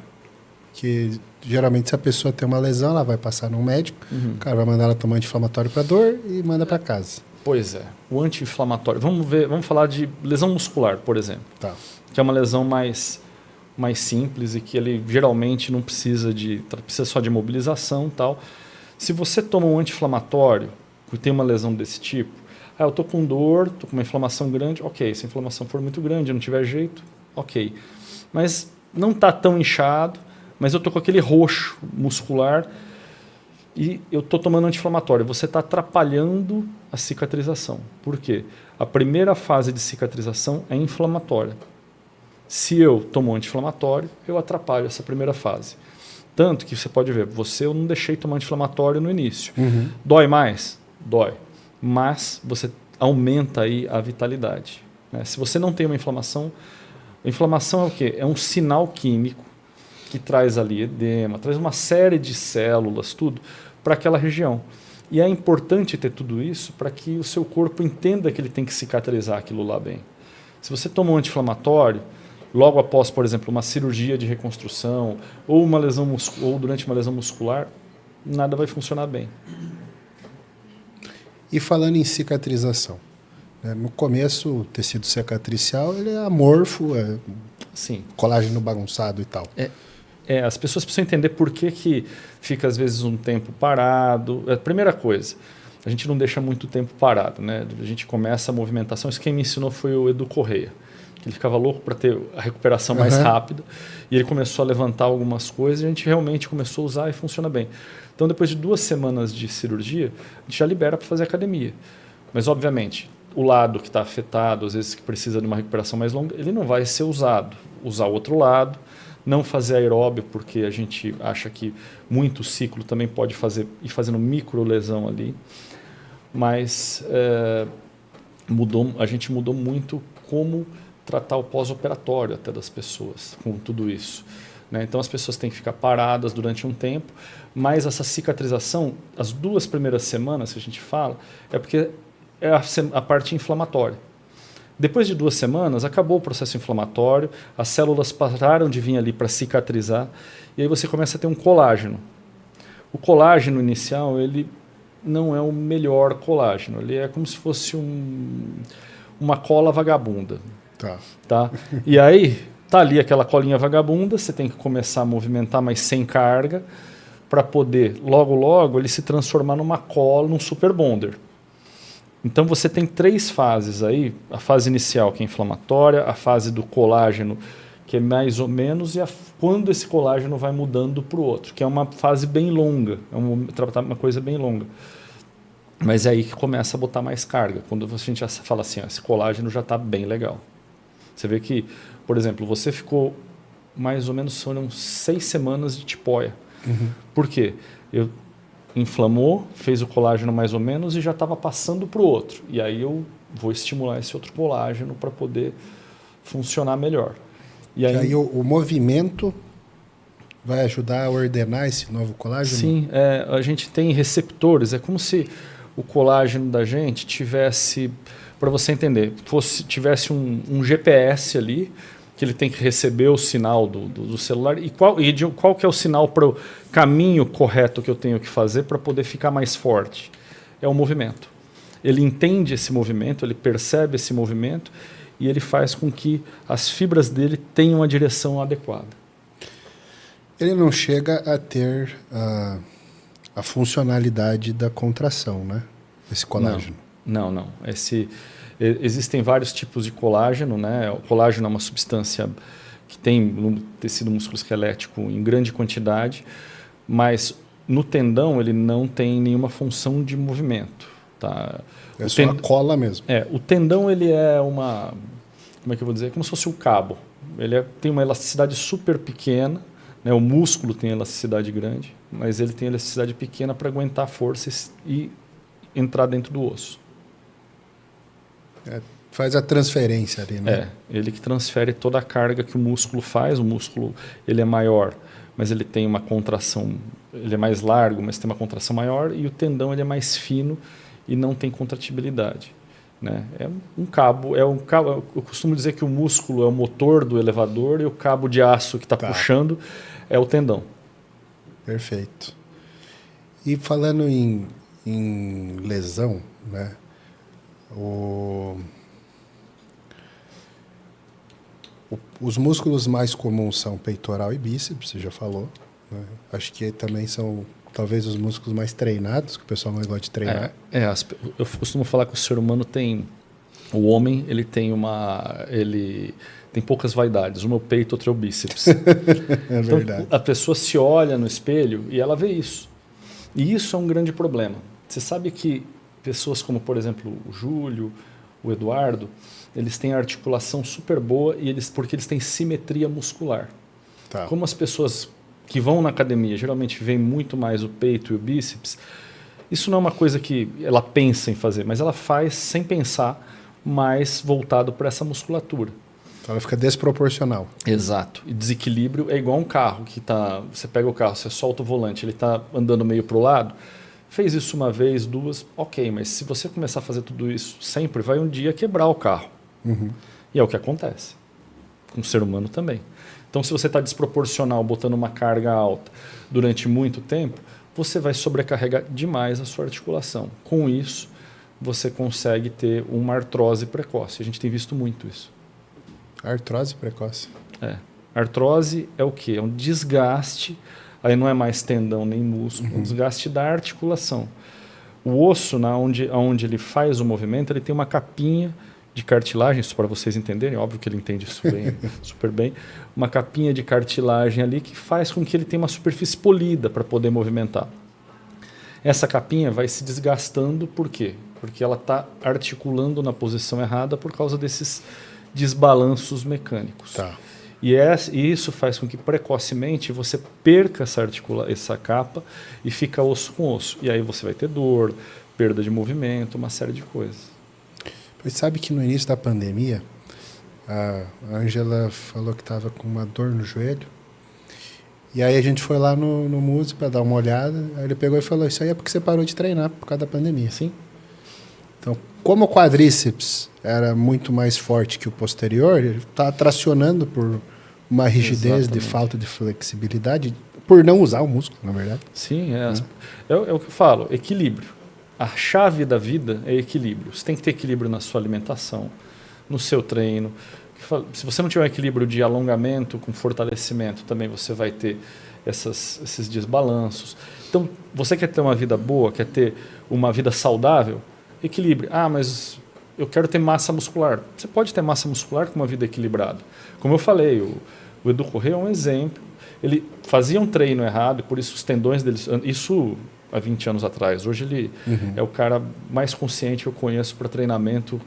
Que geralmente se a pessoa tem uma lesão, ela vai passar num médico, o cara vai mandar ela tomar anti-inflamatório para dor e manda para casa. Pois é, o anti-inflamatório. Vamos falar de lesão muscular, por exemplo. Tá. Que é uma lesão mais simples e que ele geralmente não precisa só de mobilização e tal. Se você toma um anti-inflamatório e tem uma lesão desse tipo, eu estou com dor, estou com uma inflamação grande, ok. Se a inflamação for muito grande, não tiver jeito, ok. Mas não está tão inchado, mas eu estou com aquele roxo muscular e eu estou tomando anti-inflamatório. Você está atrapalhando a cicatrização. Por quê? A primeira fase de cicatrização é inflamatória. Se eu tomo anti-inflamatório, eu atrapalho essa primeira fase. Tanto que você pode ver, eu não deixei tomar anti-inflamatório no início. Uhum. Dói mais? Dói. Mas você aumenta aí a vitalidade. Né? Se você não tem uma inflamação, a inflamação é o quê? É um sinal químico que traz ali edema, traz uma série de células, tudo, para aquela região. E é importante ter tudo isso para que o seu corpo entenda que ele tem que cicatrizar aquilo lá bem. Se você toma um anti-inflamatório, logo após, por exemplo, uma cirurgia de reconstrução ou ou durante uma lesão muscular, nada vai funcionar bem. E falando em cicatrização, né? No começo o tecido cicatricial ele é amorfo, Sim. Colágeno bagunçado e tal. As pessoas precisam entender por que fica às vezes um tempo parado. A primeira coisa, a gente não deixa muito tempo parado, né? A gente começa a movimentação. Isso quem me ensinou foi o Edu Correia. Ele ficava louco para ter a recuperação mais rápida e ele começou a levantar algumas coisas e a gente realmente começou a usar e funciona bem. Então, depois de 2 semanas de cirurgia, a gente já libera para fazer academia. Mas, obviamente, o lado que está afetado, às vezes que precisa de uma recuperação mais longa, ele não vai ser usado. Usar o outro lado, não fazer aeróbio, porque a gente acha que muito ciclo também pode ir fazendo micro lesão ali. Mas a gente mudou muito como tratar o pós-operatório até das pessoas com tudo isso. Né? Então as pessoas têm que ficar paradas durante um tempo, mas essa cicatrização, as 2 primeiras semanas que a gente fala, é porque é a parte inflamatória. Depois de 2 semanas, acabou o processo inflamatório, as células pararam de vir ali para cicatrizar, e aí você começa a ter um colágeno. O colágeno inicial, ele não é o melhor colágeno, ele é como se fosse uma cola vagabunda. Tá? E aí, tá ali aquela colinha vagabunda, você tem que começar a movimentar, mas sem carga, para poder, logo, ele se transformar numa cola, num super bonder. Então você tem 3 fases aí, a fase inicial que é inflamatória, a fase do colágeno que é mais ou menos, e quando esse colágeno vai mudando para o outro, que é uma fase bem longa, uma coisa bem longa. Mas é aí que começa a botar mais carga, quando a gente já fala assim, esse colágeno já está bem legal. Você vê que, por exemplo, você ficou mais ou menos, foram 6 semanas de tipóia. Uhum. Por quê? Inflamou, fez o colágeno mais ou menos e já estava passando para o outro. E aí eu vou estimular esse outro colágeno para poder funcionar melhor. E aí o movimento vai ajudar a ordenar esse novo colágeno? Sim, a gente tem receptores. É como se o colágeno da gente tivesse, para você entender, tivesse um GPS ali, que ele tem que receber o sinal do celular. E qual que é o sinal para o caminho correto que eu tenho que fazer para poder ficar mais forte? É o movimento. Ele entende esse movimento, ele percebe esse movimento e ele faz com que as fibras dele tenham a direção adequada. Ele não chega a ter a funcionalidade da contração, né? Esse colágeno. Não. Existem vários tipos de colágeno, né? O colágeno é uma substância que tem no tecido musculoesquelético em grande quantidade, mas no tendão ele não tem nenhuma função de movimento. Tá? É só a cola mesmo. O tendão ele é uma, como é que eu vou dizer? Como se fosse o cabo. Ele tem uma elasticidade super pequena, né? O músculo tem elasticidade grande, mas ele tem elasticidade pequena para aguentar força e entrar dentro do osso. Faz a transferência ali, né? Ele que transfere toda a carga que o músculo faz. O músculo ele é maior, mas ele tem uma contração, ele é mais largo, mas tem uma contração maior, e o tendão ele é mais fino e não tem contratibilidade. Né? É um cabo, eu costumo dizer que o músculo é o motor do elevador e o cabo de aço que está puxando é o tendão. Perfeito. E falando em lesão, né? Os músculos mais comuns são peitoral e bíceps, você já falou. Né? Acho que também são talvez os músculos mais treinados, que o pessoal mais gosta de treinar. Eu costumo falar que o ser humano tem... O homem, ele tem poucas vaidades. Um é o peito, outro é o bíceps. É verdade. Então, a pessoa se olha no espelho e ela vê isso. E isso é um grande problema. Você sabe que pessoas como, por exemplo, o Júlio, o Eduardo, eles têm articulação super boa porque eles têm simetria muscular. Tá. Como as pessoas que vão na academia geralmente veem muito mais o peito e o bíceps, isso não é uma coisa que ela pensa em fazer, mas ela faz sem pensar, mais voltado para essa musculatura. Então ela fica desproporcional. Exato. E desequilíbrio é igual um carro que você pega o carro, você solta o volante, ele está andando meio para o lado. Fez isso uma vez, 2, ok, mas se você começar a fazer tudo isso sempre, vai um dia quebrar o carro. Uhum. E é o que acontece. Com o ser humano também. Então, se você está desproporcional, botando uma carga alta durante muito tempo, você vai sobrecarregar demais a sua articulação. Com isso, você consegue ter uma artrose precoce. A gente tem visto muito isso. Artrose precoce. Artrose é o quê? É um desgaste, aí não é mais tendão nem músculo, é um desgaste da articulação. O osso, onde ele faz o movimento, ele tem uma capinha de cartilagem, isso para vocês entenderem, óbvio que ele entende isso bem, super bem, uma capinha de cartilagem ali que faz com que ele tenha uma superfície polida para poder movimentar. Essa capinha vai se desgastando, por quê? porque ela está articulando na posição errada por causa desses desbalanços mecânicos. Tá. E isso faz com que precocemente você perca essa capa e fica osso com osso. E aí você vai ter dor, perda de movimento, uma série de coisas. Você sabe que no início da pandemia, a Ângela falou que estava com uma dor no joelho. E aí a gente foi lá no músico para dar uma olhada. Aí ele pegou e falou, isso aí é porque você parou de treinar por causa da pandemia. Sim. Então, como o quadríceps era muito mais forte que o posterior, ele está tracionando por uma rigidez de falta de flexibilidade, por não usar o músculo, na verdade. Sim, é o que eu falo, equilíbrio. A chave da vida é equilíbrio. Você tem que ter equilíbrio na sua alimentação, no seu treino. Se você não tiver um equilíbrio de alongamento com fortalecimento, também você vai ter esses desbalanços. Então, você quer ter uma vida boa, quer ter uma vida saudável? Equilíbrio. Ah, mas eu quero ter massa muscular. Você pode ter massa muscular com uma vida equilibrada. Como eu falei, o Edu Corrêa é um exemplo. Ele fazia um treino errado, e por isso os tendões dele... Isso há 20 anos atrás. Hoje ele é o cara mais consciente que eu conheço para treinamento.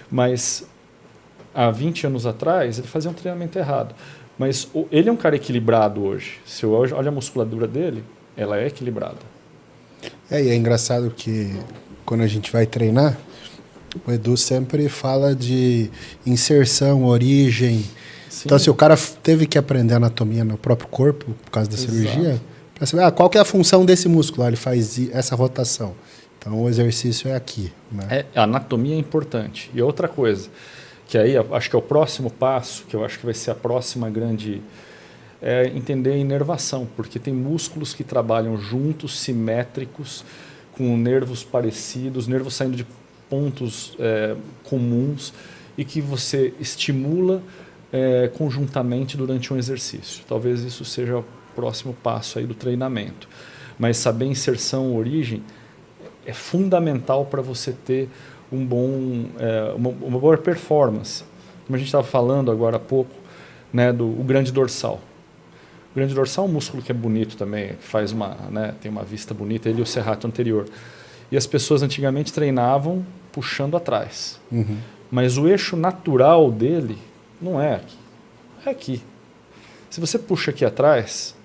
Mas há 20 anos atrás ele fazia um treinamento errado. Mas ele é um cara equilibrado hoje. Se eu olho a musculatura dele, ela é equilibrada. E é engraçado que quando a gente vai treinar, o Edu sempre fala de inserção, origem. Sim. Então, se o cara teve que aprender anatomia no próprio corpo, por causa da cirurgia, para saber qual que é a função desse músculo, ele faz essa rotação. Então, o exercício é aqui. Né? A anatomia é importante. E outra coisa, que aí acho que é o próximo passo, que eu acho que vai ser a próxima grande... é entender a inervação, porque tem músculos que trabalham juntos, simétricos, com nervos parecidos, nervos saindo de pontos comuns e que você estimula conjuntamente durante um exercício. Talvez isso seja o próximo passo aí do treinamento. Mas saber inserção, origem, é fundamental para você ter uma boa performance. Como a gente estava falando agora há pouco, né, do grande dorsal. O grande dorsal é um músculo que é bonito também, que faz tem uma vista bonita, ele e o serrato anterior. E as pessoas antigamente treinavam puxando atrás. Mas o eixo natural dele não é aqui, é aqui. Se você puxa aqui atrás,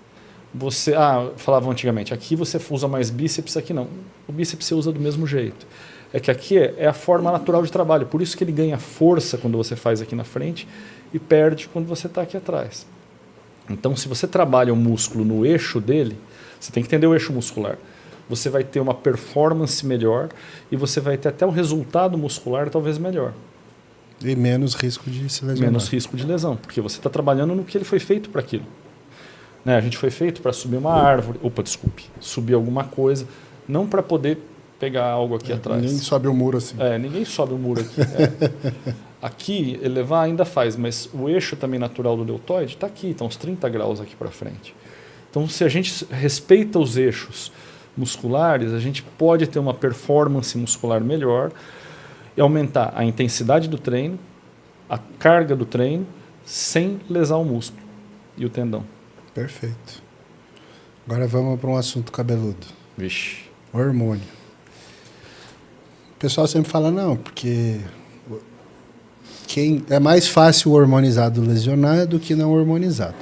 falavam antigamente, aqui você usa mais bíceps, aqui não. O bíceps você usa do mesmo jeito. É que aqui é a forma natural de trabalho, por isso que ele ganha força quando você faz aqui na frente e perde quando você está aqui atrás. Então, se você trabalha o músculo no eixo dele, você tem que entender o eixo muscular. Você vai ter uma performance melhor e você vai ter até um resultado muscular talvez melhor. E menos risco de se lesionar. Menos risco de lesão, porque você está trabalhando no que ele foi feito para aquilo. Né? A gente foi feito para subir uma árvore, subir alguma coisa, não para poder pegar algo aqui atrás. Ninguém sobe o muro assim. Ninguém sobe o muro aqui. Aqui, elevar ainda faz, mas o eixo também natural do deltoide está aqui, está uns 30 graus aqui para frente. Então, se a gente respeita os eixos musculares, a gente pode ter uma performance muscular melhor e aumentar a intensidade do treino, a carga do treino, sem lesar o músculo e o tendão. Perfeito. Agora vamos para um assunto cabeludo. Vixe. Hormônio. O pessoal sempre fala, não, porque é mais fácil o hormonizado lesionar do que não hormonizado.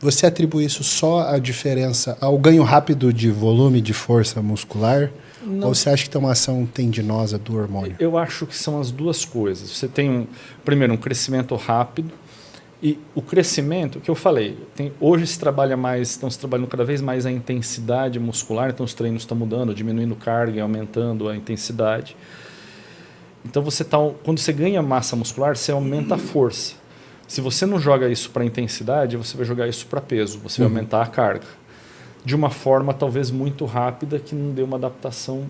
Você atribui isso só à diferença, ao ganho rápido de volume, de força muscular? Não. Ou você acha que tem uma ação tendinosa do hormônio? Eu acho que são as duas coisas. Você tem, primeiro, um crescimento rápido. E o crescimento, que eu falei, hoje se trabalha mais, estão se trabalhando cada vez mais a intensidade muscular, então os treinos estão mudando, diminuindo carga e aumentando a intensidade. Então quando você ganha massa muscular, você aumenta a força. Se você não joga isso para intensidade, você vai jogar isso para peso, você vai aumentar a carga. De uma forma talvez muito rápida, que não dê uma adaptação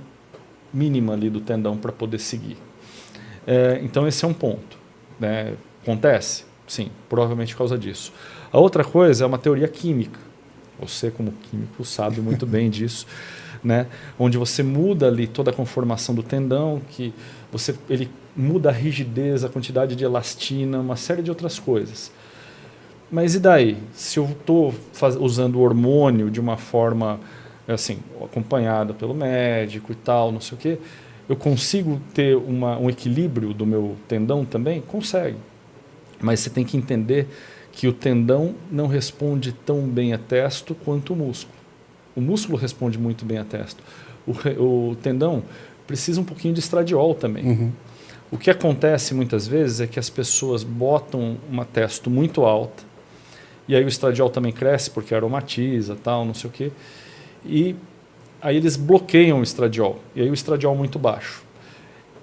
mínima ali do tendão para poder seguir. Então esse é um ponto. Né? Acontece? Sim, provavelmente por causa disso. A outra coisa é uma teoria química. Você, como químico, sabe muito bem disso, né? Onde você muda ali toda a conformação do tendão, que ele muda a rigidez, a quantidade de elastina, uma série de outras coisas. Mas e daí? Se eu estou usando o hormônio de uma forma assim, acompanhada pelo médico e tal, não sei o quê, Eu consigo ter um equilíbrio do meu tendão também? Consegue. Mas você tem que entender que o tendão não responde tão bem a testo quanto o músculo. O músculo responde muito bem a testo. O tendão precisa um pouquinho de estradiol também. Uhum. O que acontece muitas vezes é que as pessoas botam uma testo muito alta, e aí o estradiol também cresce porque aromatiza, tal, não sei o quê, e aí eles bloqueiam o estradiol, e aí o estradiol muito baixo.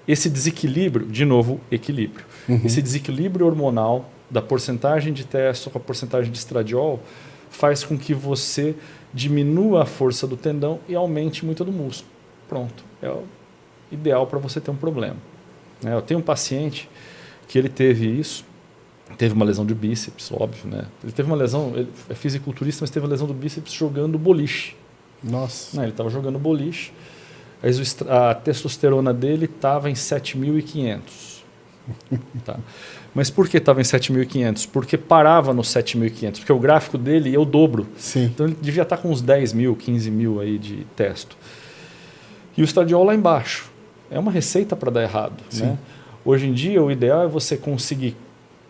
Esse desequilíbrio, de novo, equilíbrio. Esse desequilíbrio hormonal da porcentagem de testo com a porcentagem de estradiol faz com que você diminua a força do tendão e aumente muito do músculo. Pronto, é o ideal para você ter um problema. Eu tenho um paciente que ele teve isso, teve uma lesão de bíceps, óbvio, né? Ele teve uma lesão, ele é fisiculturista, mas teve uma lesão do bíceps jogando boliche. Nossa. Ele estava jogando boliche, a testosterona dele estava em 7.500. Tá. Mas por que estava em 7.500? Porque parava no 7.500, porque o gráfico dele é o dobro. Sim. Então ele devia estar com uns 10.000, 15.000 aí de testo. E o estradiol lá embaixo. É uma receita para dar errado. Né? Hoje em dia, o ideal é você conseguir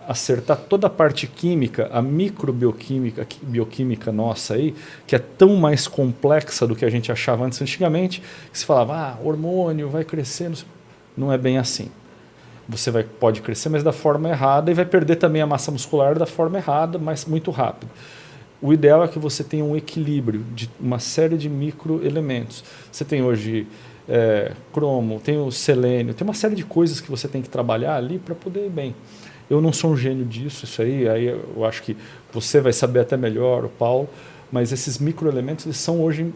acertar toda a parte química, a bioquímica nossa aí, que é tão mais complexa do que a gente achava antes. Antigamente, se falava, hormônio vai crescer. Não é bem assim. Você pode crescer, mas da forma errada, e vai perder também a massa muscular da forma errada, mas muito rápido. O ideal é que você tenha um equilíbrio de uma série de microelementos. Você tem hoje cromo, tem o selênio, tem uma série de coisas que você tem que trabalhar ali para poder ir bem. Eu não sou um gênio disso, isso aí eu acho que você vai saber até melhor, o Paulo, mas esses microelementos eles são hoje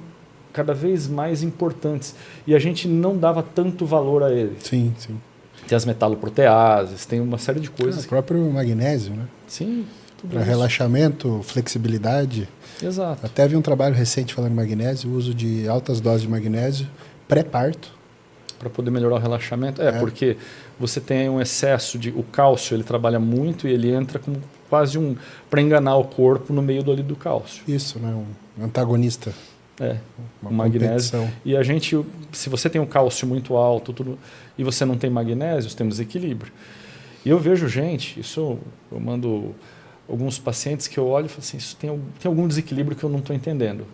cada vez mais importantes e a gente não dava tanto valor a eles. Sim, sim. Tem as metaloproteases, tem uma série de coisas. O próprio magnésio, né? Sim. Para relaxamento, flexibilidade. Exato. Até vi um trabalho recente falando em magnésio, o uso de altas doses de magnésio pré-parto. Para poder melhorar o relaxamento? Porque você tem um excesso de... O cálcio, ele trabalha muito e ele entra como quase para enganar o corpo no meio do cálcio. Isso, né? Um antagonista. O magnésio. E a gente, se você tem um cálcio muito alto e você não tem magnésio, temos equilíbrio. E eu vejo gente, eu mando alguns pacientes que eu olho e falo assim, isso tem algum desequilíbrio que eu não estou entendendo.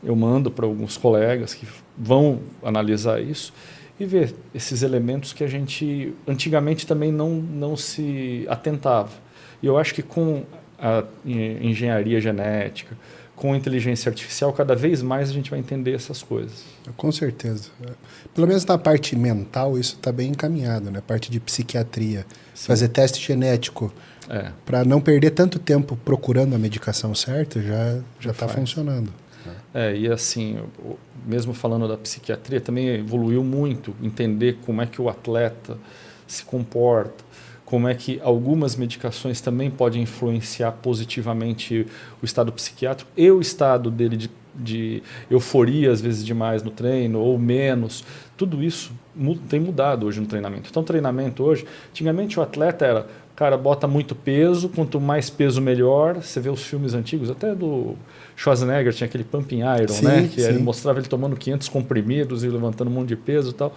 Eu mando para alguns colegas que vão analisar isso e ver esses elementos que a gente antigamente também não se atentava. E eu acho que com a engenharia genética, com a inteligência artificial, cada vez mais a gente vai entender essas coisas. Com certeza. Pelo menos na parte mental, isso está bem encaminhado, né? Parte de psiquiatria. Sim. Fazer teste genético para não perder tanto tempo procurando a medicação certa, já está funcionando. E assim, mesmo falando da psiquiatria, também evoluiu muito entender como é que o atleta se comporta, como é que algumas medicações também podem influenciar positivamente o estado psiquiátrico e o estado dele de euforia, às vezes demais no treino, ou menos. Tudo isso tem mudado hoje no treinamento. Então, o treinamento hoje, antigamente o atleta era, cara, bota muito peso, quanto mais peso melhor. Você vê os filmes antigos, até do Schwarzenegger, tinha aquele Pumping Iron, sim, né? Que ele mostrava ele tomando 500 comprimidos e levantando um monte de peso e tal.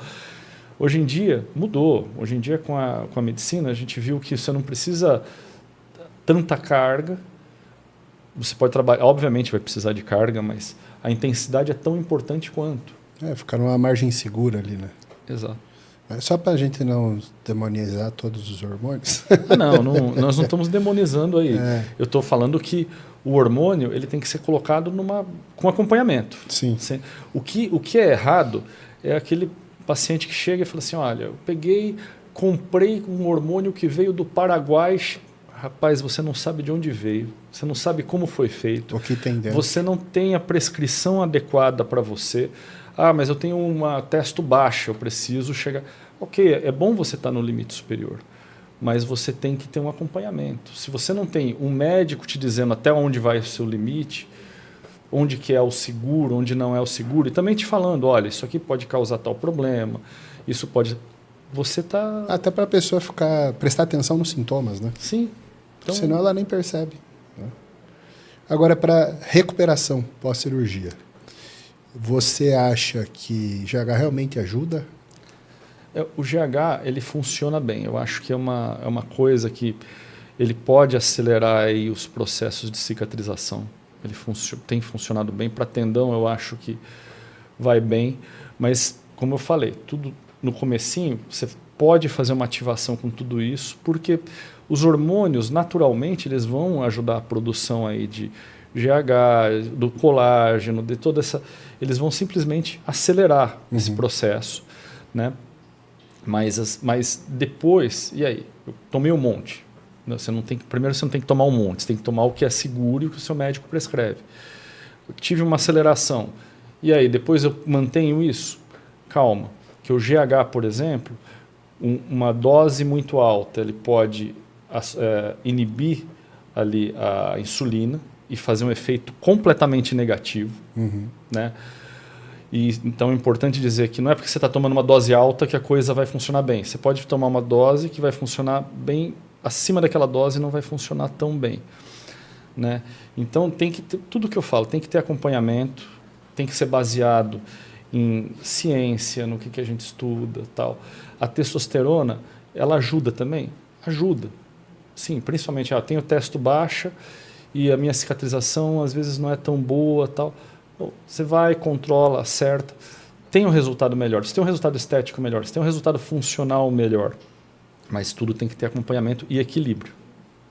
Hoje em dia, mudou. Hoje em dia, com a medicina, a gente viu que você não precisa tanta carga. Você pode trabalhar, obviamente vai precisar de carga, mas a intensidade é tão importante quanto. Ficar numa margem segura ali, né? Exato. Só para a gente não demonizar todos os hormônios. Nós não estamos demonizando aí. Eu estou falando que o hormônio ele tem que ser colocado com acompanhamento. Sim. O que é errado é aquele paciente que chega e fala assim, olha, eu comprei um hormônio que veio do Paraguai. Rapaz, você não sabe de onde veio, você não sabe como foi feito. O que tem dentro. Você não tem a prescrição adequada para você. Mas eu tenho uma testo baixa, eu preciso chegar... Ok, é bom você estar no limite superior, mas você tem que ter um acompanhamento. Se você não tem um médico te dizendo até onde vai o seu limite, onde que é o seguro, onde não é o seguro, e também te falando, olha, isso aqui pode causar tal problema, isso pode... Você está... Até para a pessoa prestar atenção nos sintomas, né? Sim. Então... Senão ela nem percebe. Né? Agora, para recuperação pós-cirurgia, você acha que GH realmente ajuda? O GH, ele funciona bem. Eu acho que é uma coisa que ele pode acelerar aí os processos de cicatrização. Ele tem funcionado bem. Para tendão, eu acho que vai bem. Mas, como eu falei, tudo no comecinho, você pode fazer uma ativação com tudo isso, porque os hormônios, naturalmente, eles vão ajudar a produção aí de GH, do colágeno, de toda essa... Eles vão simplesmente acelerar esse processo, né? Mas depois, e aí? Eu tomei um monte. Primeiro você não tem que tomar um monte, você tem que tomar o que é seguro e o que o seu médico prescreve. Eu tive uma aceleração. E aí, depois eu mantenho isso? Calma. Que o GH, por exemplo, uma dose muito alta, ele pode inibir ali a insulina e fazer um efeito completamente negativo, né? E, então é importante dizer que não é porque você está tomando uma dose alta que a coisa vai funcionar bem. Você pode tomar uma dose que vai funcionar bem, acima daquela dose não vai funcionar tão bem, né? Então tem que ter, tudo que eu falo tem que ter acompanhamento, tem que ser baseado em ciência, no que a gente estuda, tal. A testosterona, ela ajuda também? Ajuda. Sim, principalmente, eu tenho testo baixa e a minha cicatrização às vezes não é tão boa, tal. Você vai, controla, acerta, tem um resultado melhor, você tem um resultado estético melhor, você tem um resultado funcional melhor. Mas tudo tem que ter acompanhamento e equilíbrio.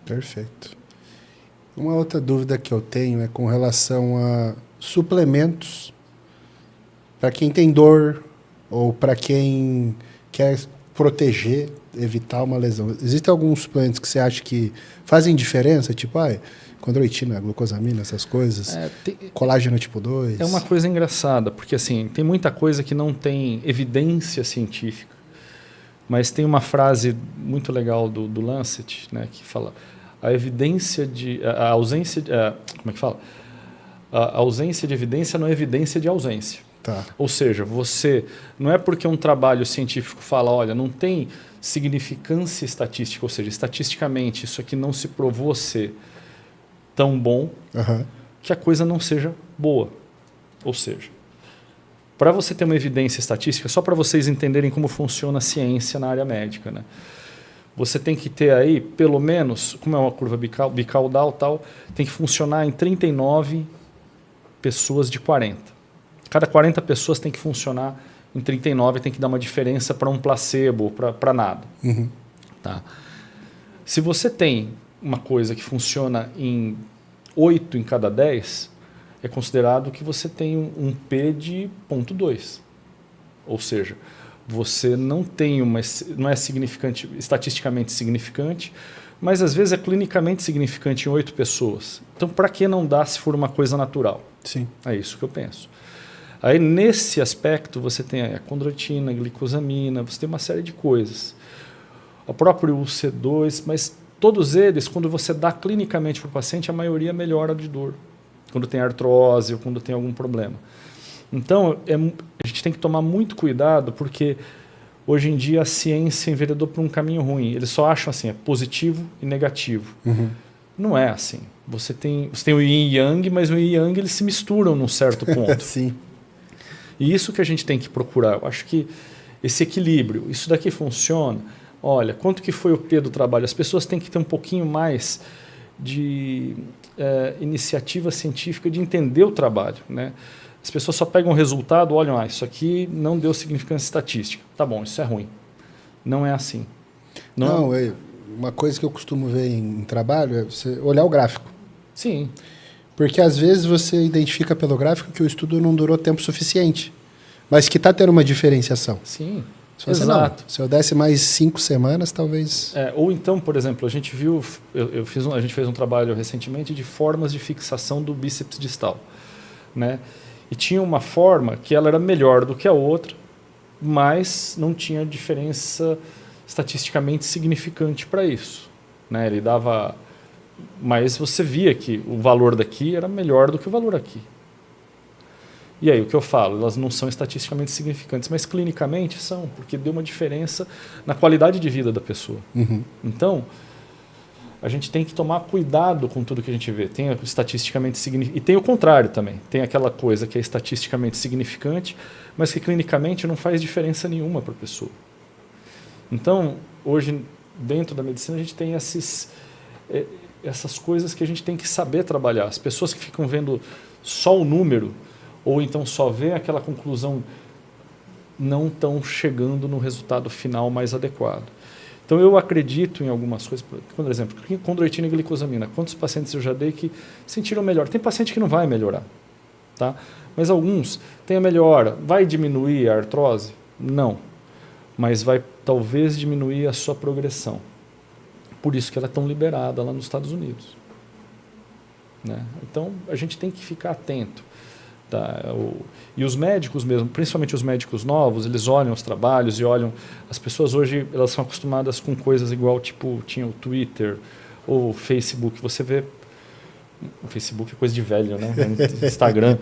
Perfeito. Uma outra dúvida que eu tenho é com relação a suplementos para quem tem dor ou para quem quer proteger, evitar uma lesão. Existem alguns suplementos que você acha que fazem diferença? Tipo, condroitina, glucosamina, essas coisas. Colágeno tipo 2. É uma coisa engraçada, porque assim, tem muita coisa que não tem evidência científica. Mas tem uma frase muito legal do Lancet, né, que fala a ausência de, como é que fala? A ausência de evidência não é evidência de ausência. Tá. Ou seja, você não é porque um trabalho científico fala, olha, não tem significância estatística, ou seja, estatisticamente isso aqui não se provou ser tão bom, que a coisa não seja boa. Ou seja, para você ter uma evidência estatística, só para vocês entenderem como funciona a ciência na área médica, né? Você tem que ter aí, pelo menos, como é uma curva bicaudal, tal, tem que funcionar em 39 pessoas de 40. Cada 40 pessoas tem que funcionar em 39, tem que dar uma diferença para um placebo, para nada. Tá? Se você tem uma coisa que funciona em 8 em cada 10, é considerado que você tem um P de 0,2. Ou seja, você não tem não é significante, estatisticamente significante, mas às vezes é clinicamente significante em 8 pessoas. Então, para que não dá se for uma coisa natural? Sim. É isso que eu penso. Aí, nesse aspecto, você tem a condroitina, a glicosamina, você tem uma série de coisas. O próprio UC2, mas todos eles, quando você dá clinicamente para o paciente, a maioria melhora de dor. Quando tem artrose ou quando tem algum problema. Então, a gente tem que tomar muito cuidado, porque hoje em dia a ciência enveredou por um caminho ruim. Eles só acham assim, é positivo e negativo. Não é assim. Você tem o yin e yang, mas o yin e yang eles se misturam num certo ponto. Sim. E isso que a gente tem que procurar. Eu acho que esse equilíbrio, isso daqui funciona. Olha, quanto que foi o P do trabalho? As pessoas têm que ter um pouquinho mais de iniciativa científica de entender o trabalho, né? As pessoas só pegam o resultado, olham, isso aqui não deu significância estatística. Tá bom, isso é ruim. Não é assim. Uma coisa que eu costumo ver em trabalho é você olhar o gráfico. Sim. Porque às vezes você identifica pelo gráfico que o estudo não durou tempo suficiente, mas que está tendo uma diferenciação. Sim, exato. Se eu desse mais 5 semanas, talvez... Ou então, por exemplo, a gente viu, a gente fez um trabalho recentemente de formas de fixação do bíceps distal, né? E tinha uma forma que ela era melhor do que a outra, mas não tinha diferença estatisticamente significante para isso, né? Ele dava... Mas você via que o valor daqui era melhor do que o valor aqui. E aí, o que eu falo? Elas não são estatisticamente significantes, mas clinicamente são, porque deu uma diferença na qualidade de vida da pessoa. Então, a gente tem que tomar cuidado com tudo que a gente vê. Tem estatisticamente significante, e tem o contrário também. Tem aquela coisa que é estatisticamente significante, mas que clinicamente não faz diferença nenhuma para a pessoa. Então, hoje, dentro da medicina, a gente tem essas coisas que a gente tem que saber trabalhar. As pessoas que ficam vendo só o número, ou então só vê aquela conclusão, não estão chegando no resultado final mais adequado. Então, eu acredito em algumas coisas. Por exemplo, condroitina e glicosamina. Quantos pacientes eu já dei que sentiram melhor? Tem paciente que não vai melhorar, tá? Mas alguns têm a melhora. Vai diminuir a artrose? Não. Mas vai talvez diminuir a sua progressão. Por isso que ela é tão liberada lá nos Estados Unidos. Né? Então, a gente tem que ficar atento. Tá? E os médicos mesmo, principalmente os médicos novos, eles olham os trabalhos e olham... As pessoas hoje elas são acostumadas com coisas igual, tipo, tinha o Twitter ou o Facebook. Você vê... O Facebook é coisa de velho, né? Instagram.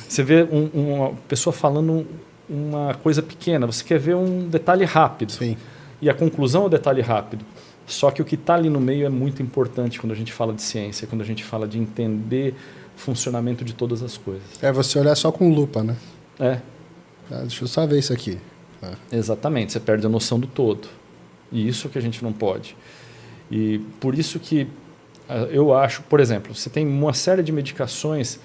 Você vê uma pessoa falando uma coisa pequena. Você quer ver um detalhe rápido. Sim. E a conclusão é o detalhe rápido. Só que o que está ali no meio é muito importante quando a gente fala de ciência, quando a gente fala de entender o funcionamento de todas as coisas. É você olhar só com lupa, né? É. Deixa eu só ver isso aqui. Exatamente, você perde a noção do todo. E isso que a gente não pode. E por isso que eu acho, por exemplo, você tem uma série de medicações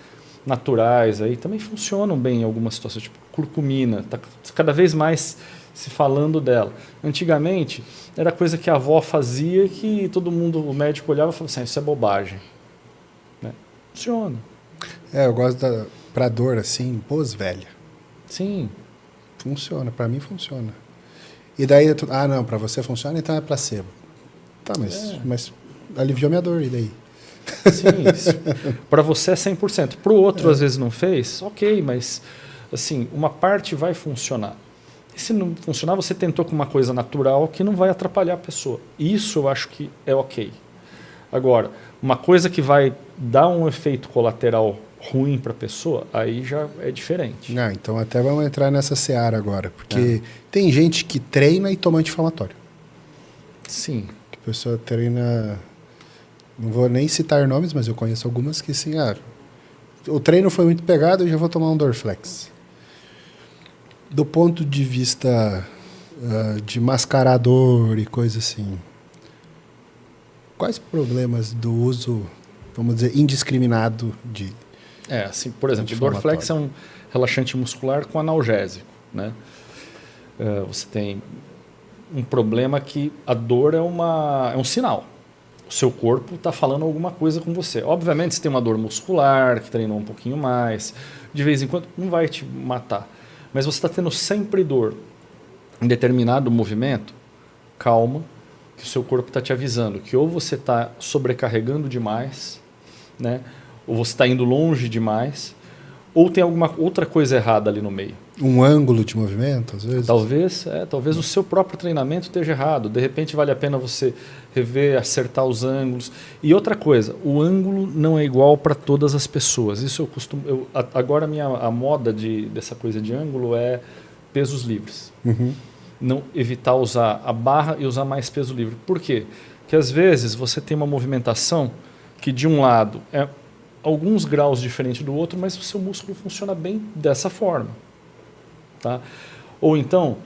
naturais aí, também funcionam bem em algumas situações, tipo curcumina, está cada vez mais se falando dela. Antigamente, era coisa que a avó fazia que todo mundo, o médico olhava e falava assim, isso é bobagem. Né? Funciona. Eu gosto pra dor, assim, pós-velha. Sim. Funciona, pra mim funciona. E daí, não, pra você funciona, então é placebo. Tá, mas aliviou minha dor, e daí? Sim, para você é 100%. Para o outro, às vezes, não fez, ok, mas assim, uma parte vai funcionar. E se não funcionar, você tentou com uma coisa natural que não vai atrapalhar a pessoa. Isso eu acho que é ok. Agora, uma coisa que vai dar um efeito colateral ruim para a pessoa, aí já é diferente. Então até vamos entrar nessa seara agora, porque tem gente que treina e toma anti-inflamatório. Sim. Que a pessoa treina... Não vou nem citar nomes, mas eu conheço algumas que sim, o treino foi muito pegado, eu já vou tomar um Dorflex. Do ponto de vista de mascarador e coisa assim, quais problemas do uso, vamos dizer, indiscriminado de... assim, por exemplo, o Dorflex é um relaxante muscular com analgésico, né? Você tem um problema que a dor é um sinal. O seu corpo está falando alguma coisa com você. Obviamente, se tem uma dor muscular, que treinou um pouquinho mais, de vez em quando, não vai te matar. Mas você está tendo sempre dor em determinado movimento, calma, que o seu corpo está te avisando que ou você está sobrecarregando demais, né, ou você está indo longe demais, ou tem alguma outra coisa errada ali no meio. Um ângulo de movimento, às vezes? Talvez o seu próprio treinamento esteja errado. De repente vale a pena você rever, acertar os ângulos. E outra coisa, o ângulo não é igual para todas as pessoas. Isso eu costumo... Agora a moda dessa coisa de ângulo é pesos livres. Uhum. Não evitar usar a barra e usar mais peso livre. Por quê? Porque às vezes você tem uma movimentação que de um lado é alguns graus diferente do outro, mas o seu músculo funciona bem dessa forma. Tá? Ou então,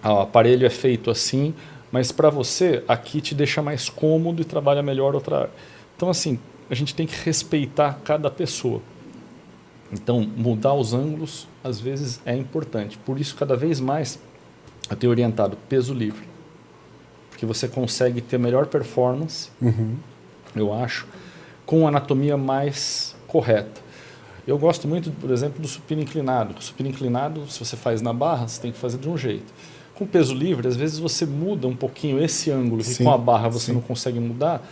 o aparelho é feito assim, mas para você, aqui te deixa mais cômodo e trabalha melhor outra área. Então, assim, a gente tem que respeitar cada pessoa. Então, mudar os ângulos, às vezes, é importante. Por isso, cada vez mais, eu tenho orientado peso livre. Porque você consegue ter melhor performance, eu acho, com a anatomia mais correta. Eu gosto muito, por exemplo, do supino inclinado. O supino inclinado, se você faz na barra, você tem que fazer de um jeito. Com peso livre, às vezes você muda um pouquinho esse ângulo, que com a barra você não consegue mudar.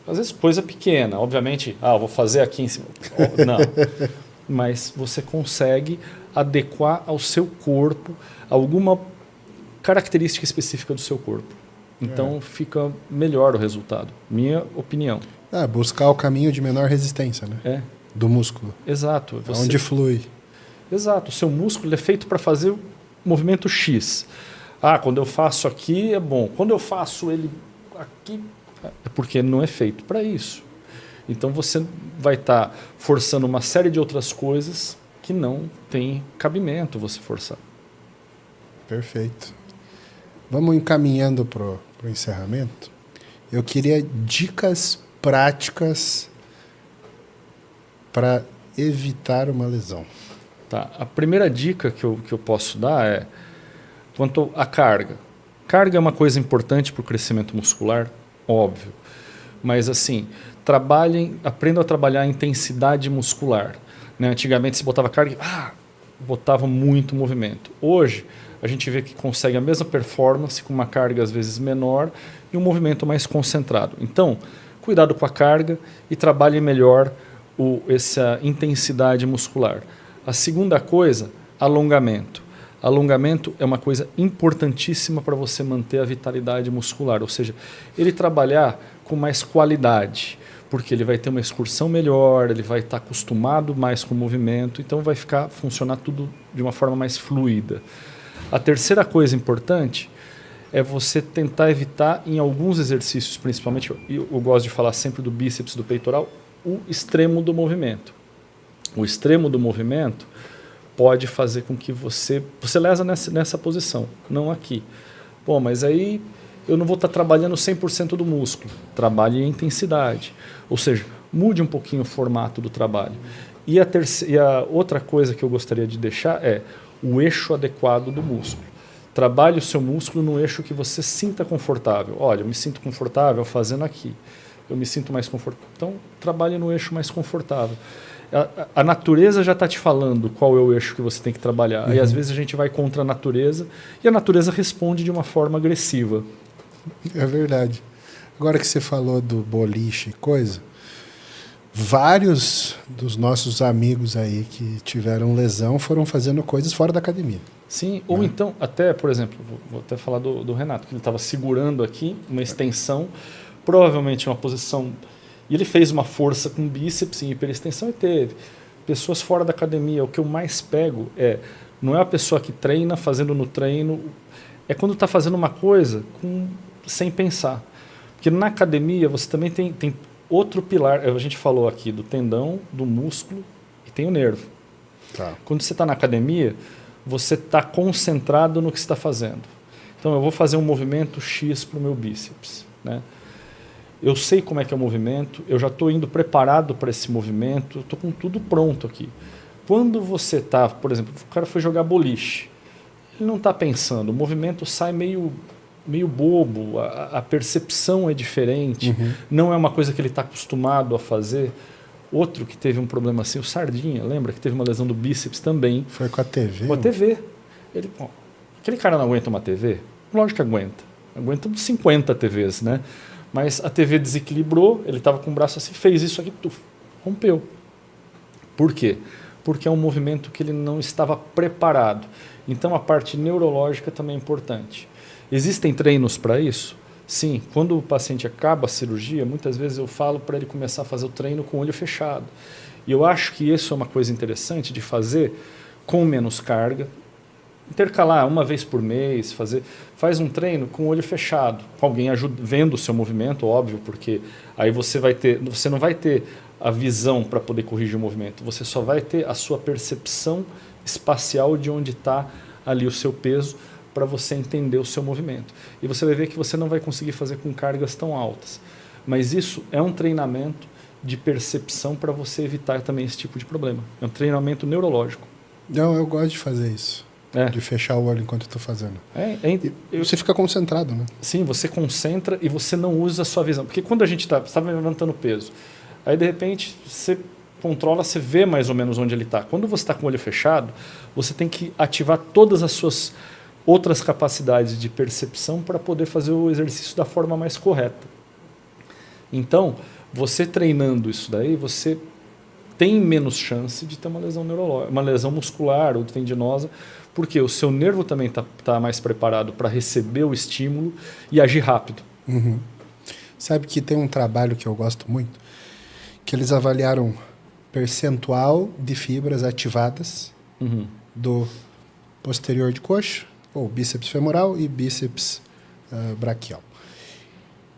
Às vezes coisa pequena. Obviamente, eu vou fazer aqui em cima. Não. Mas você consegue adequar ao seu corpo alguma característica específica do seu corpo. Então fica melhor o resultado. Minha opinião. Buscar o caminho de menor resistência, né? Do músculo. Exato. Onde flui. Exato. O seu músculo é feito para fazer o movimento X. Quando eu faço aqui é bom. Quando eu faço ele aqui, é porque não é feito para isso. Então você vai estar forçando uma série de outras coisas que não tem cabimento você forçar. Perfeito. vamos encaminhando para o encerramento. Eu queria dicas práticas para evitar uma lesão. Tá. A primeira dica que eu posso dar é quanto à carga. Carga é uma coisa importante para o crescimento muscular, óbvio. Mas assim, aprendam a trabalhar a intensidade muscular. Né? Antigamente se botava carga e botava muito movimento. Hoje a gente vê que consegue a mesma performance com uma carga às vezes menor e um movimento mais concentrado. Então, cuidado com a carga e trabalhe melhor essa intensidade muscular. A segunda coisa, alongamento. Alongamento é uma coisa importantíssima para você manter a vitalidade muscular, ou seja, ele trabalhar com mais qualidade, porque ele vai ter uma excursão melhor, ele vai estar acostumado mais com o movimento, então vai funcionar tudo de uma forma mais fluida. A terceira coisa importante é você tentar evitar em alguns exercícios, principalmente, eu gosto de falar sempre do bíceps, do peitoral, o extremo do movimento. O extremo do movimento pode fazer com que você lesa nessa posição, não aqui. Bom, mas aí eu não vou estar trabalhando 100% do músculo. Trabalhe em intensidade. Ou seja, mude um pouquinho o formato do trabalho. E a outra coisa que eu gostaria de deixar é o eixo adequado do músculo. Trabalhe o seu músculo no eixo que você sinta confortável. Olha, eu me sinto confortável fazendo aqui. Eu me sinto mais confortável. Então, trabalhe no eixo mais confortável. A natureza já está te falando qual é o eixo que você tem que trabalhar. Uhum. E às vezes a gente vai contra a natureza e a natureza responde de uma forma agressiva. É verdade. Agora que você falou do boliche e coisa, vários dos nossos amigos aí que tiveram lesão foram fazendo coisas fora da academia. Sim, ou então, até, por exemplo, vou até falar do Renato, que ele estava segurando aqui uma extensão, provavelmente uma posição... E ele fez uma força com bíceps em hiperextensão e teve. Pessoas fora da academia, o que eu mais pego não é a pessoa que treina fazendo no treino, é quando está fazendo uma coisa sem pensar. Porque na academia você também tem outro pilar, a gente falou aqui do tendão, do músculo e tem o nervo. Tá. Quando você está na academia, você está concentrado no que você está fazendo. Então eu vou fazer um movimento X para o meu bíceps, né? Eu sei como é que é o movimento, eu já estou indo preparado para esse movimento, estou com tudo pronto aqui. Quando você está, por exemplo, o cara foi jogar boliche, ele não está pensando, o movimento sai meio bobo, a percepção é diferente, não é uma coisa que ele está acostumado a fazer. Outro que teve um problema assim, o Sardinha, lembra que teve uma lesão do bíceps também. Foi com a TV? Com a TV. Aquele cara não aguenta uma TV? Lógico que aguenta. Aguenta uns 50 TVs, né? Mas a TV desequilibrou, ele estava com o braço assim, fez isso aqui, rompeu. Por quê? Porque é um movimento que ele não estava preparado. Então a parte neurológica também é importante. Existem treinos para isso? Sim. Quando o paciente acaba a cirurgia, muitas vezes eu falo para ele começar a fazer o treino com o olho fechado. E eu acho que isso é uma coisa interessante de fazer com menos carga. Intercalar uma vez por mês, faz um treino com o olho fechado, com alguém vendo o seu movimento, óbvio, porque aí você não vai ter a visão para poder corrigir o movimento, você só vai ter a sua percepção espacial de onde está ali o seu peso para você entender o seu movimento. E você vai ver que você não vai conseguir fazer com cargas tão altas. Mas isso é um treinamento de percepção para você evitar também esse tipo de problema. É um treinamento neurológico. Não, eu gosto de fazer isso. De fechar o olho enquanto eu estou fazendo. Você fica concentrado, né? Sim, você concentra e você não usa a sua visão. Porque quando a gente está levantando peso, aí de repente você controla, você vê mais ou menos onde ele está. Quando você está com o olho fechado, você tem que ativar todas as suas outras capacidades de percepção para poder fazer o exercício da forma mais correta. Então, você treinando isso daí, você tem menos chance de ter uma lesão neurológica, uma lesão muscular ou tendinosa, porque o seu nervo também está mais preparado para receber o estímulo e agir rápido. Sabe que tem um trabalho que eu gosto muito, que eles avaliaram percentual de fibras ativadas do posterior de coxa, ou bíceps femoral e bíceps braquial.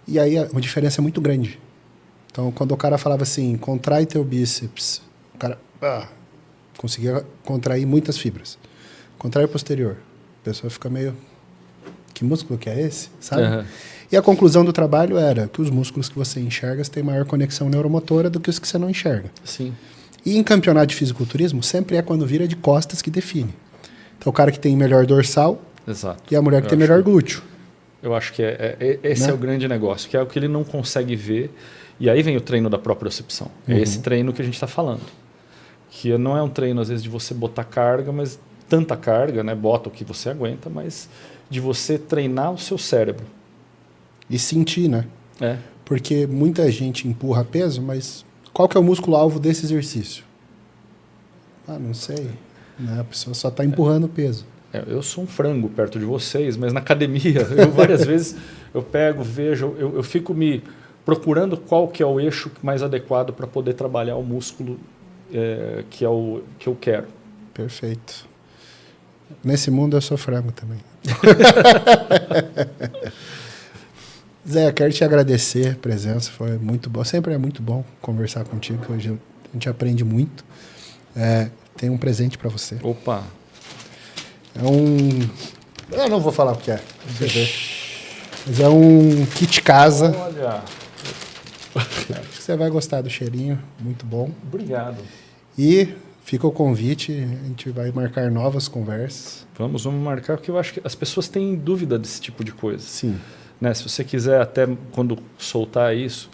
E aí uma diferença é muito grande. Então, quando o cara falava assim, contrai teu bíceps, o cara conseguia contrair muitas fibras. Contrai o posterior, a pessoa fica meio que músculo que é esse? Sabe? E a conclusão do trabalho era que os músculos que você enxerga têm maior conexão neuromotora do que os que você não enxerga. Sim. E em campeonato de fisiculturismo, sempre é quando vira de costas que define. Então, o cara que tem melhor dorsal e a mulher que tem melhor glúteo. Eu acho que esse é o grande negócio, que é o que ele não consegue ver. E aí vem o treino da propriocepção. É esse treino que a gente está falando. Que não é um treino, às vezes, de você botar carga, mas tanta carga, né? Bota o que você aguenta, mas de você treinar o seu cérebro. E sentir, né? Porque muita gente empurra peso, mas qual que é o músculo-alvo desse exercício? Ah, não sei. Né? A pessoa só está empurrando peso. Eu sou um frango perto de vocês, mas na academia, eu várias vezes eu pego, vejo, eu fico me procurando qual que é o eixo mais adequado para poder trabalhar o músculo que é o que eu quero. Perfeito. Nesse mundo eu sou frango também. Zé, eu quero te agradecer a presença, foi muito bom. Sempre é muito bom conversar contigo, hoje a gente aprende muito. Tem um presente para você. Opa! Eu não vou falar o que é. Mas é um kit casa. Olha! Acho que você vai gostar do cheirinho, muito bom. Obrigado. E fica o convite, a gente vai marcar novas conversas. Vamos marcar, porque eu acho que as pessoas têm dúvida desse tipo de coisa. Sim. Né? Se você quiser, até quando soltar isso,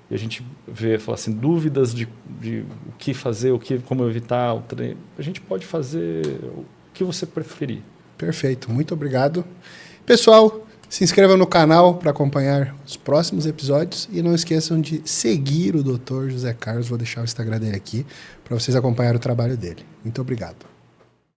e a gente vê, falar assim, dúvidas de o que fazer, como evitar o treino, a gente pode fazer o que você preferir. Perfeito, muito obrigado. Pessoal, se inscrevam no canal para acompanhar os próximos episódios e não esqueçam de seguir o Dr. José Carlos. Vou deixar o Instagram dele aqui para vocês acompanharem o trabalho dele. Muito obrigado.